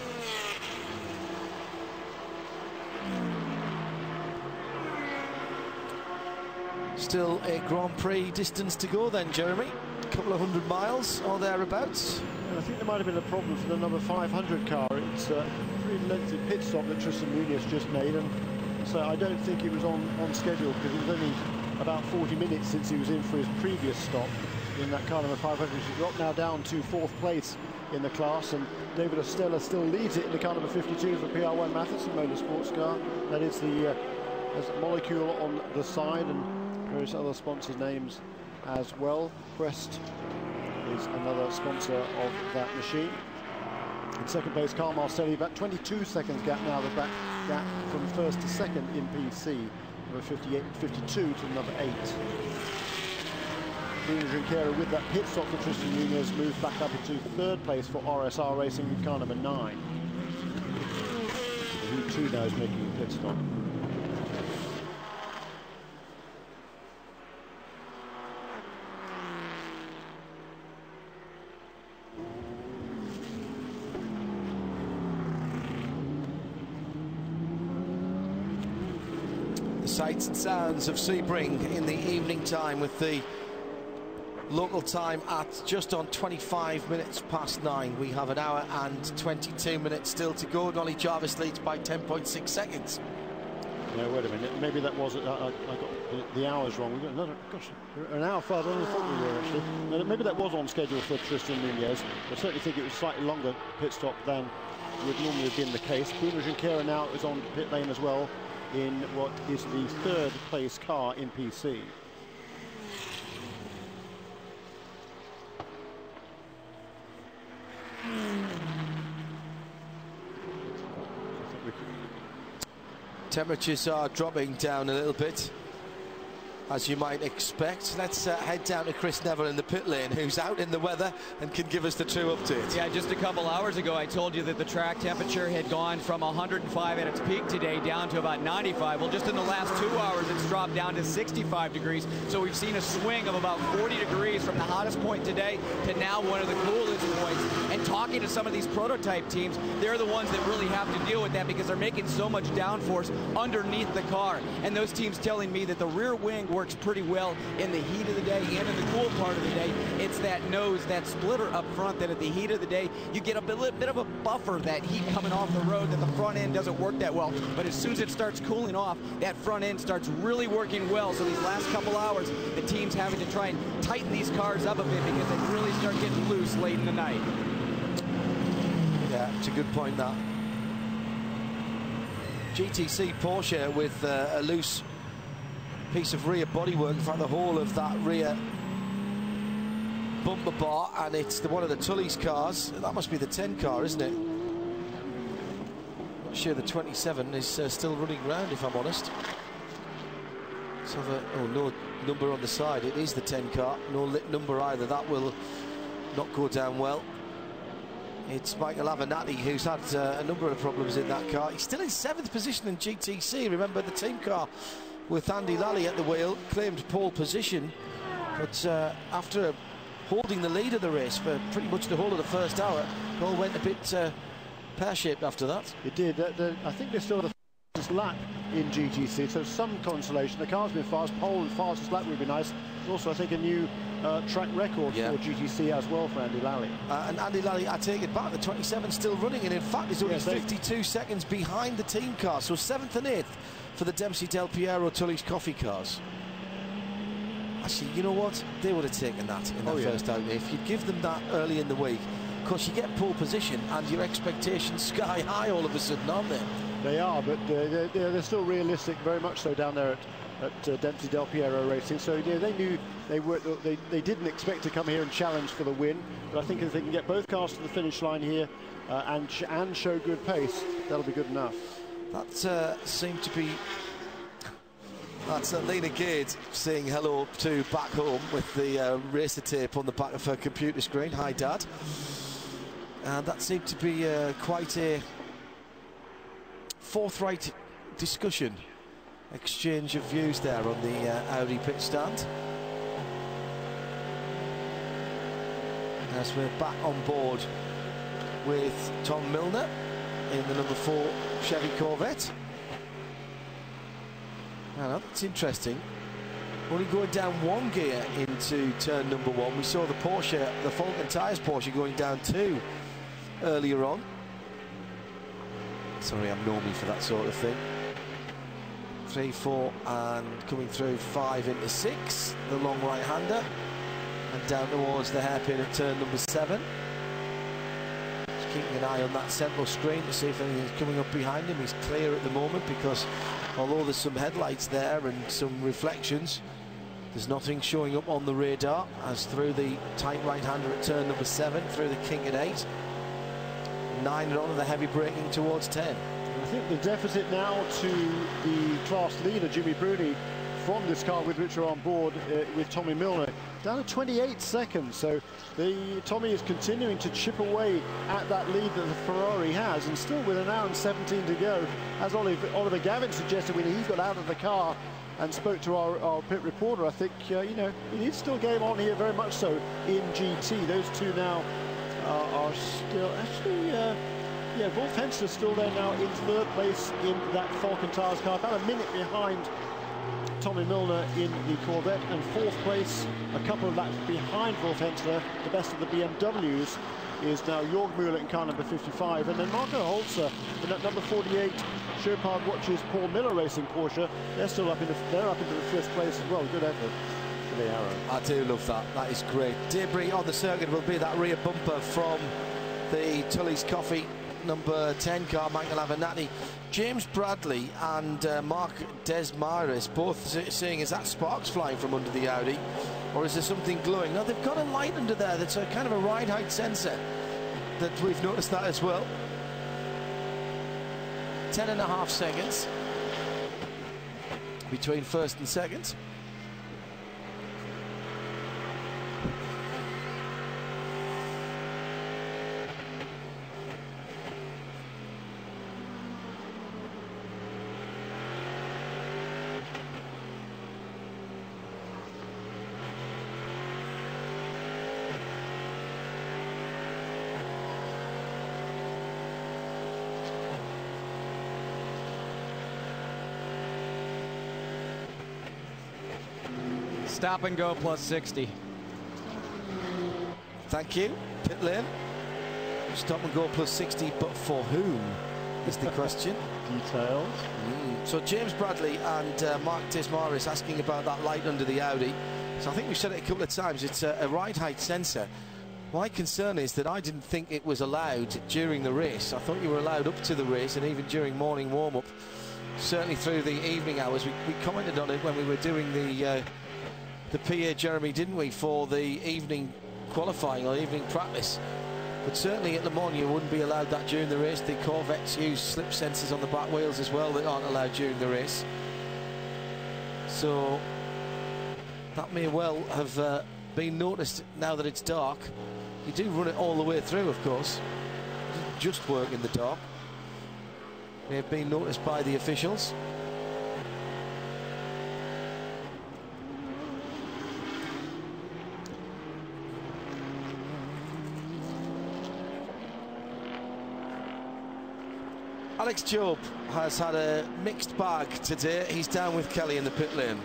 Still a Grand Prix distance to go then, Jeremy. A couple of 100 miles or thereabouts. I think there might have been a problem for the number 500 car. It's a pretty lengthy pit stop that Tristan Nunez just made, and so I don't think he was on schedule, because it was only about 40 minutes since he was in for his previous stop in that car number 500. He's dropped now down to 4th place in the class, and David Ostella still leads it in the car number 52 for PR1 Matheson Motorsports car. That is the molecule on the side, and various other sponsors' names as well. Quest is another sponsor of that machine. In second place, Carl Marcelli, about 22 seconds gap now, the back gap from first to second in PC, number 58, 52 to number 8. Bruno Junqueira with that pit stop for Tristan Nunez moves back up into third place for RSR Racing with car number 9. Who too now is making a pit stop. Sights and sounds of Sebring in the evening time, with the local time at just on 25 minutes past 9. We have an hour and 22 minutes still to go. Nolly Jarvis leads by 10.6 seconds. No, wait a minute. Maybe that was I got the hours wrong. We've got another, gosh, an hour farther than I thought we were actually. No, maybe that was on schedule for Tristan Nunez. I certainly think it was a slightly longer pit stop than would normally have been the case. Bruno Junqueira now is on pit lane as well, in what is the third place car in PC. Temperatures are dropping down a little bit. as you might expect. Let's head down to Chris Neville in the pit lane, who's out in the weather and can give us the true update. Yeah, just a couple hours ago I told you that the track temperature had gone from 105 at its peak today down to about 95. Well, just in the last 2 hours it's dropped down to 65 degrees. So we've seen a swing of about 40 degrees from the hottest point today to now one of the coolest points. And talking to some of these prototype teams, they're the ones that really have to deal with that because they're making so much downforce underneath the car. And those teams telling me that the rear wing works pretty well in the heat of the day and in the cool part of the day. It's that nose, that splitter up front, that at the heat of the day you get a bit of a buffer, that heat coming off the road, that the front end doesn't work that well. But as soon as it starts cooling off, that front end starts really working well. So these last couple hours, the team's having to try and tighten these cars up a bit because they really start getting loose late in the night. Yeah, it's a good point, that. GTC Porsche with a loose piece of rear bodywork. In fact, the whole of that rear bumper bar, and it's one of the Tully's cars. That must be the 10 car, isn't it? Not sure the 27 is still running round, if I'm honest. Let's have no number on the side. It is the 10 car, no lit number either. That will not go down well. It's Michael Avenatti who's had a number of problems in that car. He's still in 7th position in GTC. Remember, the team car with Andy Lally at the wheel claimed pole position, but after holding the lead of the race for pretty much the whole of the first hour, it all went a bit pear-shaped after that. It did. I think they're still the fastest lap in GTC, so some consolation. The car's been fast. Pole and fastest lap would be nice. Also, I think a new track record for GTC as well for Andy Lally. And Andy Lally, I take it back, the 27 still running, and in fact he's only 52 seconds behind the team car, so 7th and 8th for the Dempsey Del Piero Tully's coffee cars. Actually, you know what? They would have taken that in their first outing. If you give them that early in the week, of course you get pole position and your expectations sky high all of a sudden, aren't they? They are, but they're still realistic, very much so, down there at Dempsey Del Piero Racing. So yeah, they knew they didn't expect to come here and challenge for the win. But I think if they can get both cars to the finish line here and show good pace, that'll be good enough. That seemed to be... That's Lena Gade saying hello to back home with the racer tape on the back of her computer screen. Hi, Dad. And that seemed to be quite a forthright discussion, exchange of views there on the Audi pit stand. As we're back on board with Tom Milner in the number 4 Chevy Corvette. Now, that's interesting. Only going down 1 gear into turn number 1. We saw the Porsche, the Falcon Tyres Porsche, going down 2 earlier on. Sorry, I'm normie for that sort of thing. 3, 4, and coming through 5 into 6, the long right-hander, and down towards the hairpin at turn number 7. Just keeping an eye on that central screen to see if anything's coming up behind him. He's clear at the moment because although there's some headlights there and some reflections, there's nothing showing up on the radar. As through the tight right-hander at turn number 7, through the kink at 8, 9 and on, and the heavy braking towards 10. I think the deficit now to the class leader, Jimmy Bruni, from this car with which we're on board with Tommy Milner, down to 28 seconds. So Tommy is continuing to chip away at that lead that the Ferrari has, and still with 1 hour and 17 to go. As Oliver Gavin suggested when he got out of the car and spoke to our pit reporter, I think, you know, it is still game on here, very much so, in GT. Those two now are still actually... yeah, Wolf Hensler still there now in 3rd place in that Falcon Tyres car, about a minute behind Tommy Milner in the Corvette, and 4th place, a couple of laps behind Wolf Hensler. The best of the BMWs is now Jörg Müller in car number 55, and then Marco Holzer in that number 48 Chopard Watches Paul Miller Racing Porsche. They're still up into the 5th place as well. Good effort for the Arrow. I do love that. That is great. Debris on the circuit will be that rear bumper from the Tully's Coffee number 10 car, Michael Avenatti. James Bradley and Mark Desmarais both saying, is that sparks flying from under the Audi, or is there something glowing? Now, they've got a light under there that's a kind of a ride height sensor that we've noticed that as well. 10.5 seconds between 1st and 2nd. stop and go plus 60. Thank you. Pit lane. Stop and go plus 60, but for whom is the question. Details. So James Bradley and Mark Dismaris asking about that light under the Audi. So I think we've said it a couple of times. It's a ride height sensor. My concern is that I didn't think it was allowed during the race. I thought you were allowed up to the race and even during morning warm-up. Certainly through the evening hours. We commented on it when we were doing the PA, Jeremy, didn't we, for the evening qualifying or evening practice. But certainly at Le Mans you wouldn't be allowed that during the race. The Corvettes use slip sensors on the back wheels as well that aren't allowed during the race. So that may well have been noticed now that it's dark. You do run it all the way through, of course. It doesn't just work in the dark. May have been noticed by the officials. Alex Job has had a mixed bag today. He's down with Kelly in the pit lane.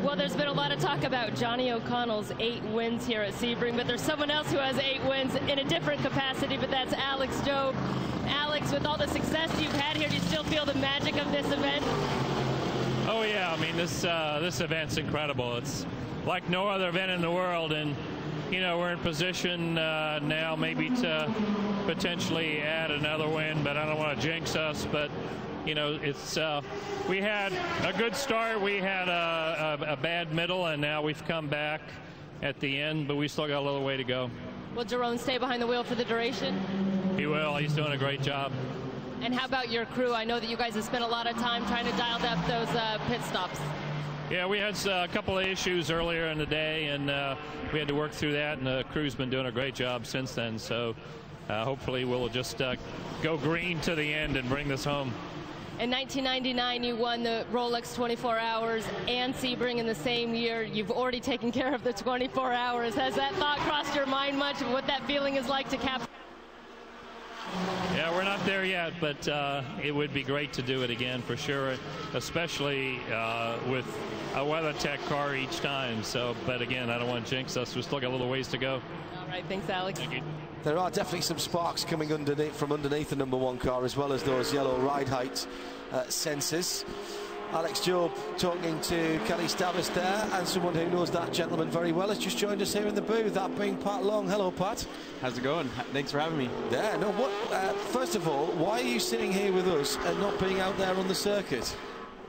Well, there's been a lot of talk about Johnny O'Connell's 8 wins here at Sebring, but there's someone else who has 8 wins in a different capacity, but that's Alex Job. Alex, with all the success you've had here, do you still feel the magic of this event? Oh yeah, I mean this event's incredible. It's like no other event in the world, and you know we're in position now maybe to potentially add another win, but I don't want to jinx us. But you know, it's we had a good start, we had a bad middle, and now we've come back at the end, but we still got a little way to go. Will Jerome stay behind the wheel for the duration? He will. He's doing a great job. And how about your crew? I know that you guys have spent a lot of time trying to dial up those pit stops. Yeah, we had a couple of issues earlier in the day, and we had to work through that, and the crew's been doing a great job since then. So hopefully we'll just go green to the end and bring this home. In 1999, you won the Rolex 24 Hours and Sebring in the same year. You've already taken care of the 24 Hours. Has that thought crossed your mind much of what that feeling is like to capture? Yeah, we're not there yet, but it would be great to do it again for sure, especially with a WeatherTech car each time. So, but again, I don't want to jinx us. We still got a little ways to go. All right, thanks, Alex. Thank you. There are definitely some sparks coming from underneath the #1 car, as well as those yellow ride height sensors. Alex Job talking to Kelly Stavis there, and someone who knows that gentleman very well has just joined us here in the booth, that being Pat Long. Hello, Pat. How's it going? Thanks for having me. Yeah, no, first of all, why are you sitting here with us and not being out there on the circuit?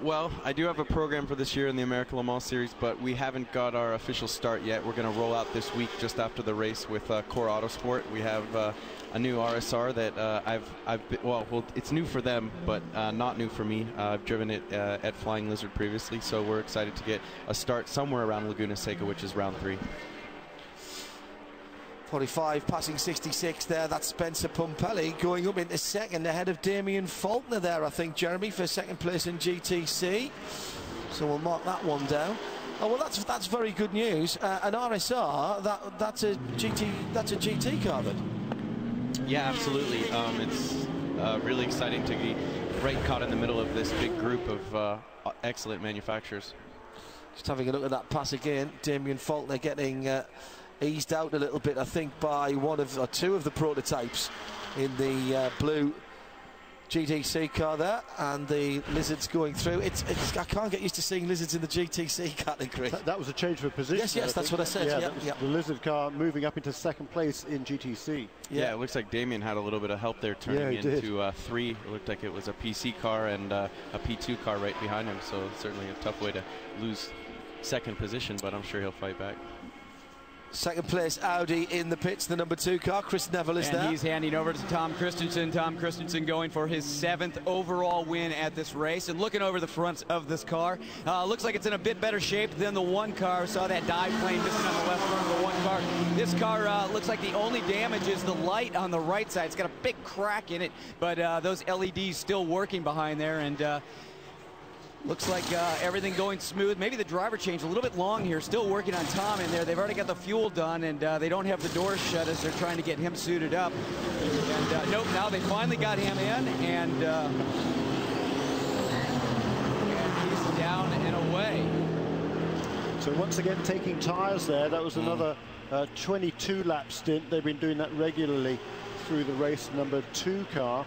Well, I do have a program for this year in the American Le Mans Series, but we haven't got our official start yet. We're going to roll out this week just after the race with Core Autosport. We have a new RSR that well, it's new for them, but not new for me. I've driven it at Flying Lizard previously, so we're excited to get a start somewhere around Laguna Seca, which is round 3. 45 passing 66 there. That's Spencer Pumpelly going up into second ahead of Damien Faulkner there, I think, Jeremy, for second place in GTC. So we'll mark that one down. Oh, well, that's very good news. An RSR, that's a GT car then. Yeah, absolutely. It's really exciting to be right caught in the middle of this big group of excellent manufacturers. Just having a look at that pass again. Damien Faulkner getting eased out a little bit, I think, by two of the prototypes in the blue GTC car there, and the Lizards going through. I can't get used to seeing Lizards in the GTC category. That was a change of position. Yes, that's what I said. Yeah, the Lizard car moving up into second place in GTC. Yeah, it looks like Damien had a little bit of help there turning into 3. It looked like it was a PC car and a P2 car right behind him, so certainly a tough way to lose second position, but I'm sure he'll fight back. Second place Audi in the pits, the #2 car. Chris Neville is there. And he's handing over to Tom Christensen. Tom Christensen going for his 7th overall win at this race. And looking over the front of this car, looks like it's in a bit better shape than the 1 car. Saw that dive plane missing on the left front of the 1 car. This car looks like the only damage is the light on the right side. It's got a big crack in it, but those LEDs still working behind there. And looks like everything going smooth. Maybe the driver change a little bit long here. Still working on Tom in there. They've already got the fuel done, and they don't have the doors shut as they're trying to get him suited up. And nope, now they finally got him in, and he's down and away. So once again taking tyres there. That was another 22-lap stint. They've been doing that regularly through the race. Number 2 car,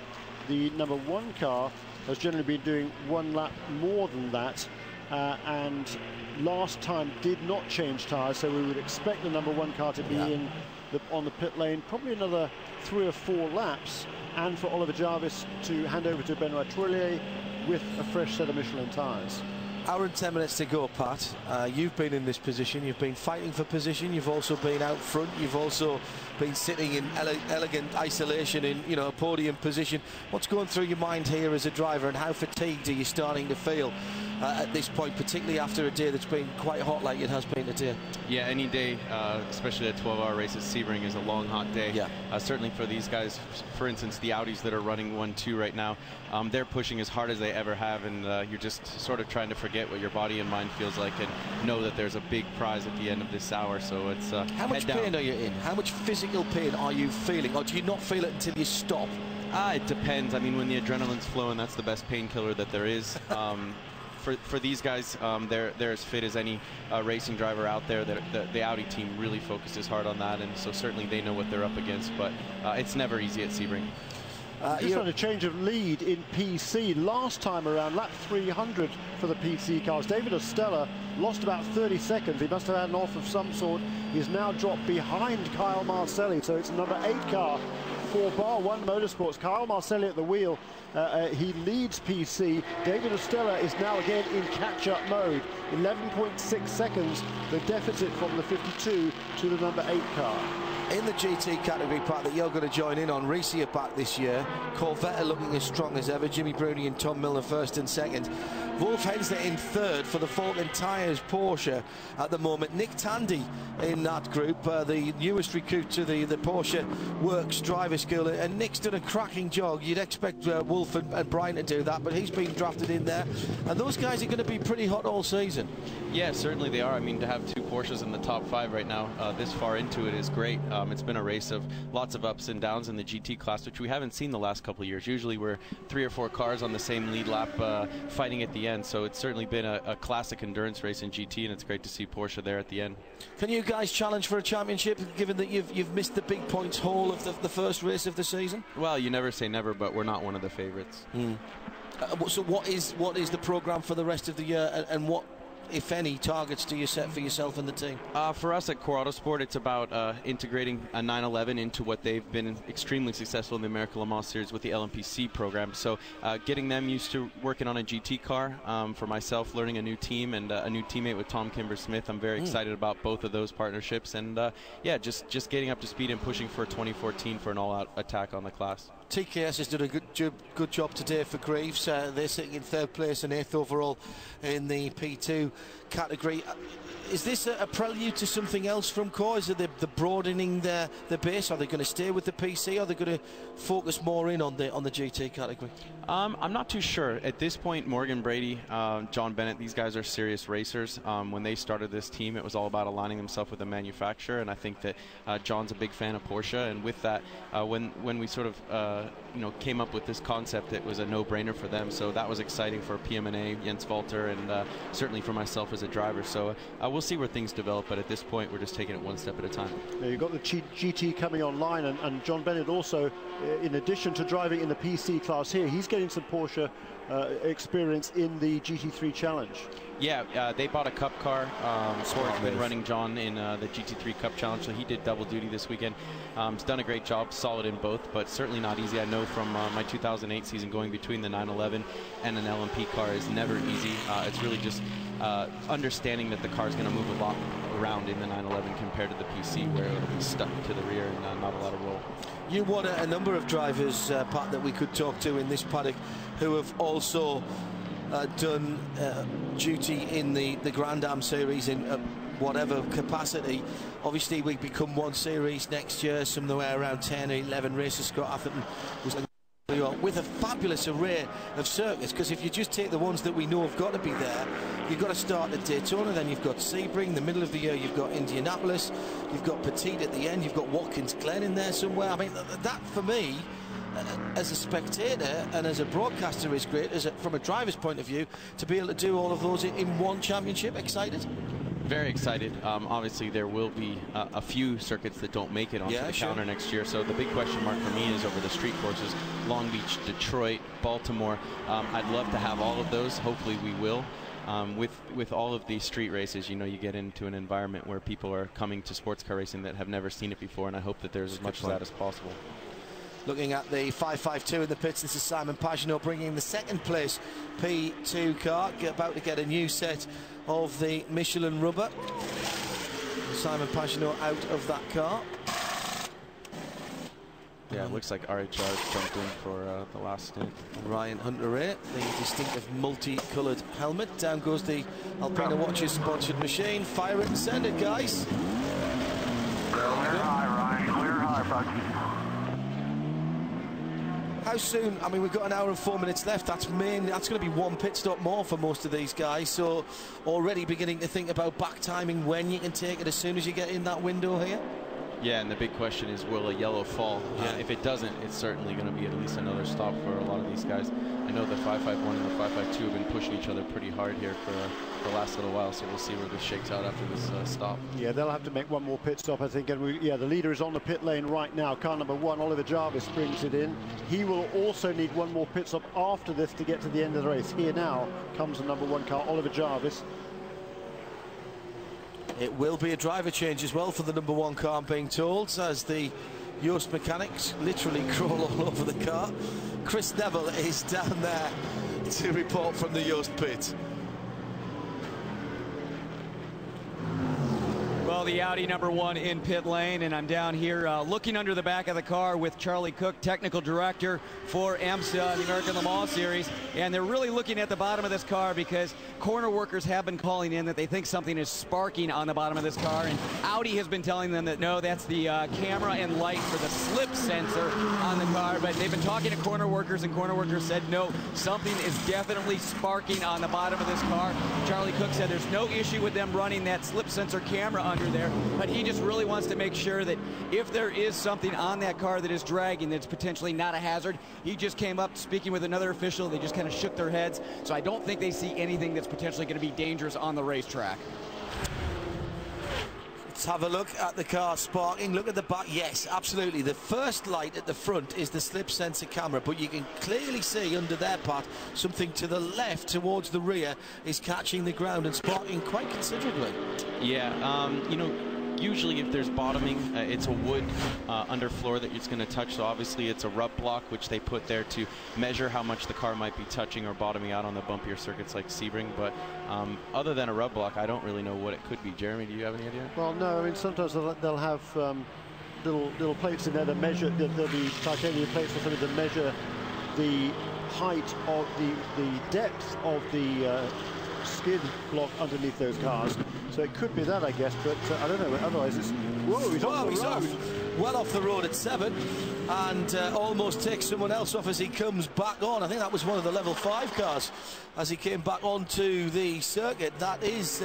the number 1 car, has generally been doing 1 lap more than that, and last time did not change tyres, so we would expect the number 1 car to be on the pit lane probably another 3 or 4 laps, and for Oliver Jarvis to hand over to Benoit Tourlier with a fresh set of Michelin tyres. Hour and 10 minutes to go, Pat. You've been in this position. You've been fighting for position. You've also been out front. You've also been sitting in elegant isolation in, you know, a podium position. What's going through your mind here as a driver, and how fatigued are you starting to feel at this point, particularly after a day that's been quite hot like it has been today? Yeah, any day, especially a 12-hour race at Sebring, is a long, hot day. Yeah. Certainly for these guys, for instance, the Audis that are running 1-2 right now, they're pushing as hard as they ever have, and you're just sort of trying to forget what your body and mind feels like and know that there's a big prize at the end of this hour. So it's how much pain are you in? How much physical pain are you feeling, or do you not feel it until you stop? It depends. I mean, when the adrenaline's flowing, that's the best painkiller that there is. For these guys, they're as fit as any racing driver out there. The Audi team really focuses hard on that, and so certainly they know what they're up against, but it's never easy at Sebring. Just on a change of lead in PC last time around, lap 300 for the PC cars. David Estella lost about 30 seconds. He must have had an off of some sort. He's now dropped behind Kyle Marcelli, so it's number 8 car for Bar 1 Motorsports. Kyle Marcelli at the wheel. He leads PC. David Estella is now again in catch-up mode. 11.6 seconds, the deficit from the 52 to the number 8 car. In the GT category, Pat, that you're going to join in on, Risi are back this year. Corvette are looking as strong as ever. Jimmy Bruni and Tom Milner first and second. Wolf Hensler in third for the Falcon Tyres Porsche at the moment. Nick Tandy in that group, the newest recruit to the Porsche Works driver school. And Nick's done a cracking job. You'd expect Wolf and Brian to do that, but he's been drafted in there. And those guys are going to be pretty hot all season. Yeah, certainly they are. I mean, to have 2 Porsches in the top 5 right now, this far into it, is great. It's been a race of lots of ups and downs in the GT class, which we haven't seen the last couple of years. Usually we're 3 or 4 cars on the same lead lap fighting at the end. So it's certainly been a classic endurance race in GT, and it's great to see Porsche there at the end. Can you guys challenge for a championship, given that you've missed the big points haul of the first race of the season? Well, you never say never, but we're not one of the favorites. So what is the program for the rest of the year, and what, if any, targets do you set for yourself and the team? For us at Core Autosport, it's about integrating a 911 into what they've been extremely successful in the American Le Mans Series with the LMPC program. So getting them used to working on a GT car, for myself, learning a new team and a new teammate with Tom Kimber-Smith. I'm very excited about both of those partnerships, and yeah, just getting up to speed and pushing for 2014 for an all-out attack on the class. TKS has done a good job today for Greaves. They're sitting in 3rd place and 8th overall in the P2 category. Is this a prelude to something else from Core? Is it the broadening their base? Are they going to stay with the PC? Are they going to focus more in on the GT category? I'm not too sure. At this point, Morgan Brady, John Bennett, these guys are serious racers. When they started this team, it was all about aligning themselves with a manufacturer, and I think that John's a big fan of Porsche, and with that, when we sort of came up with this concept, it was a no-brainer for them. So that was exciting for PMNA, Jens Walter, and certainly for myself as a driver. So we'll see where things develop, but at this point, we're just taking it one step at a time. Yeah, you've got the GT coming online, and John Bennett also, in addition to driving in the PC class here, he's getting some Porsche experience in the GT3 Challenge. Yeah, they bought a Cup car. Core's been running John in the GT3 Cup Challenge, so he did double duty this weekend. He's done a great job, solid in both, but certainly not easy. I know from my 2008 season, going between the 911 and an LMP car is never easy. It's really just understanding that the car is going to move a lot around in the 911 compared to the PC, where it'll be stuck to the rear and not a lot of roll. You want a number of drivers, Pat, that we could talk to in this paddock who have also done duty in the Grand Am series in whatever capacity. Obviously, we become 1 series next year, somewhere around 10 or 11 races. Scott Atherton was with a fabulous array of circuits, because if you just take the ones that we know have got to be there, you've got to start at Daytona, then you've got Sebring, the middle of the year you've got Indianapolis, you've got Petit at the end, you've got Watkins Glen in there somewhere. I mean, that for me, as a spectator and as a broadcaster, is great. From a driver's point of view, to be able to do all of those in one championship. Excited? Very excited. Obviously, there will be a few circuits that don't make it onto the calendar next year. So the big question mark for me is over the street courses: Long Beach, Detroit, Baltimore. I'd love to have all of those. Hopefully, we will. With all of these street races, you know, you get into an environment where people are coming to sports car racing that have never seen it before, and I hope that there's as much of that as possible. Looking at the 552 in the pits, this is Simon Pagenaud bringing the second place P2 car, about to get a new set of the Michelin rubber. Simon Pagenaud out of that car. Yeah, it looks like RHR jumped in for the last stint. Ryan Hunter-Reay, the distinctive multi-coloured helmet. Down goes the Alpina Watches sponsored machine. Fire it and send it, guys. Clear high, Ryan. Clear high, bud. How soon? I mean, we've got an hour and 4 minutes left. That's going to be one pit stop more for most of these guys. So already beginning to think about back timing, when you can take it as soon as you get in that window here. Yeah, and the big question is, will a yellow fall? If it doesn't, it's certainly going to be at least another stop for a lot of these guys. I know the 551 and the 552 have been pushing each other pretty hard here for the last little while, so we'll see where this shakes out after this stop. Yeah, they'll have to make one more pit stop, I think. And the leader is on the pit lane right now. Car number 1, Oliver Jarvis, brings it in. He will also need one more pit stop after this to get to the end of the race. Here now comes the number 1 car, Oliver Jarvis. It will be a driver change as well for the number 1 car, I'm being told, as the Yost mechanics literally crawl all over the car. Chris Neville is down there to report from the Yost pit. Well, the Audi number 1 in pit lane, and I'm down here looking under the back of the car with Charlie Cook, technical director for IMSA, the American Le Mans Series, and they're really looking at the bottom of this car because corner workers have been calling in that they think something is sparking on the bottom of this car, and Audi has been telling them that no, that's the camera and light for the slip sensor on the car, but they've been talking to corner workers, and corner workers said no, something is definitely sparking on the bottom of this car. Charlie Cook said there's no issue with them running that slip sensor camera under there, but he just really wants to make sure that if there is something on that car that is dragging that's potentially not a hazard, he just came up speaking with another official. They just kind of shook their heads, so I don't think they see anything that's potentially going to be dangerous on the racetrack. Let's have a look at the car sparking. Look at the back. Yes, absolutely. The first light at the front is the slip sensor camera, but you can clearly see under their part something to the left towards the rear is catching the ground and sparking quite considerably. Yeah, you know, usually if there's bottoming, it's a wood underfloor that it's going to touch, so obviously it's a rub block which they put there to measure how much the car might be touching or bottoming out on the bumpier circuits like Sebring, but other than a rub block, I don't really know what it could be. Jeremy, do you have any idea? Well, no, I mean, sometimes they'll have little plates in there that measure, there'll be titanium plates or something to measure the height of the depth of the skid block underneath those cars. So it could be that, I guess, but I don't know. Otherwise, it's... Whoa, he's off the road. Well off the road at 7, and almost takes someone else off as he comes back on. I think that was one of the level 5 cars as he came back onto the circuit. That is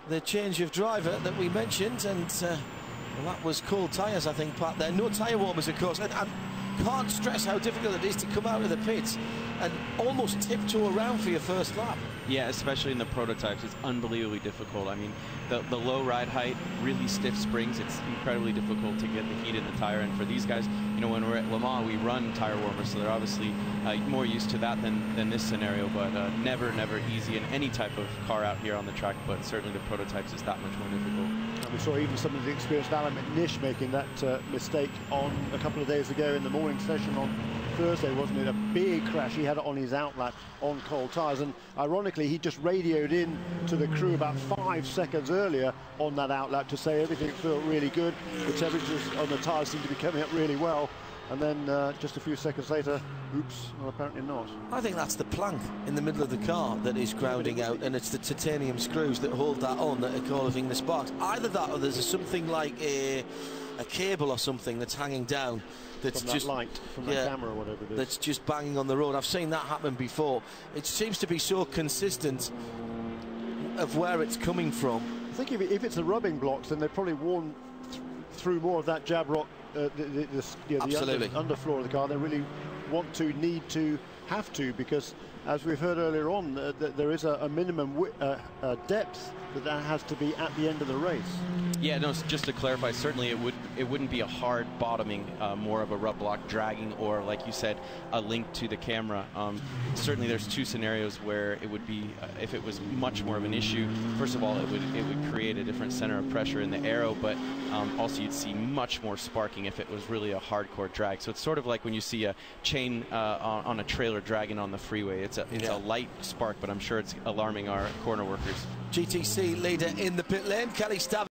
the change of driver that we mentioned, and well, that was cold tyres, I think, Pat, there. No tyre warmers, of course, and can't stress how difficult it is to come out of the pits and almost tiptoe around for your first lap. Yeah, especially in the prototypes, it's unbelievably difficult. I mean, the low ride height, really stiff springs, it's incredibly difficult to get the heat in the tire. And for these guys, you know, when we're at Le Mans, we run tire warmers, so they're obviously more used to that than this scenario, but never easy in any type of car out here on the track, but certainly the prototypes is that much more difficult. We saw even some of the experienced Alan McNish making that mistake on a couple of days ago in the morning session on Thursday, wasn't it? A big crash. He had it on his outlap on cold tyres, and ironically he just radioed in to the crew about 5 seconds earlier on that outlap to say everything felt really good, the temperatures on the tyres seem to be coming up really well, and then just a few seconds later, oops, well, apparently not. I think that's the plank in the middle of the car that is grounding out, and it's the titanium screws that hold that on that are causing the sparks. Either that or there's something like a cable or something that's hanging down that's from just that light from the camera or whatever it is. That's just banging on the road. I've seen that happen before. It seems to be so consistent of where it's coming from. I think if it's the rubbing blocks, then they've probably worn through more of that jab rock, the underfloor of the car. They really need to, have to, because as we've heard earlier on, there is a minimum depth that has to be at the end of the race. Yeah, no, just to clarify, certainly it wouldn't be a hard bottoming, more of a rub block dragging, or like you said, a link to the camera. Certainly there's two scenarios where it would be, if it was much more of an issue, first of all, it would create a different center of pressure in the aero, but also you'd see much more sparking if it was really a hardcore drag. So it's sort of like when you see a chain on a trailer dragging on the freeway. It's a light spark, but I'm sure it's alarming our corner workers. GTC leader in the pit lane, Kelly Stav.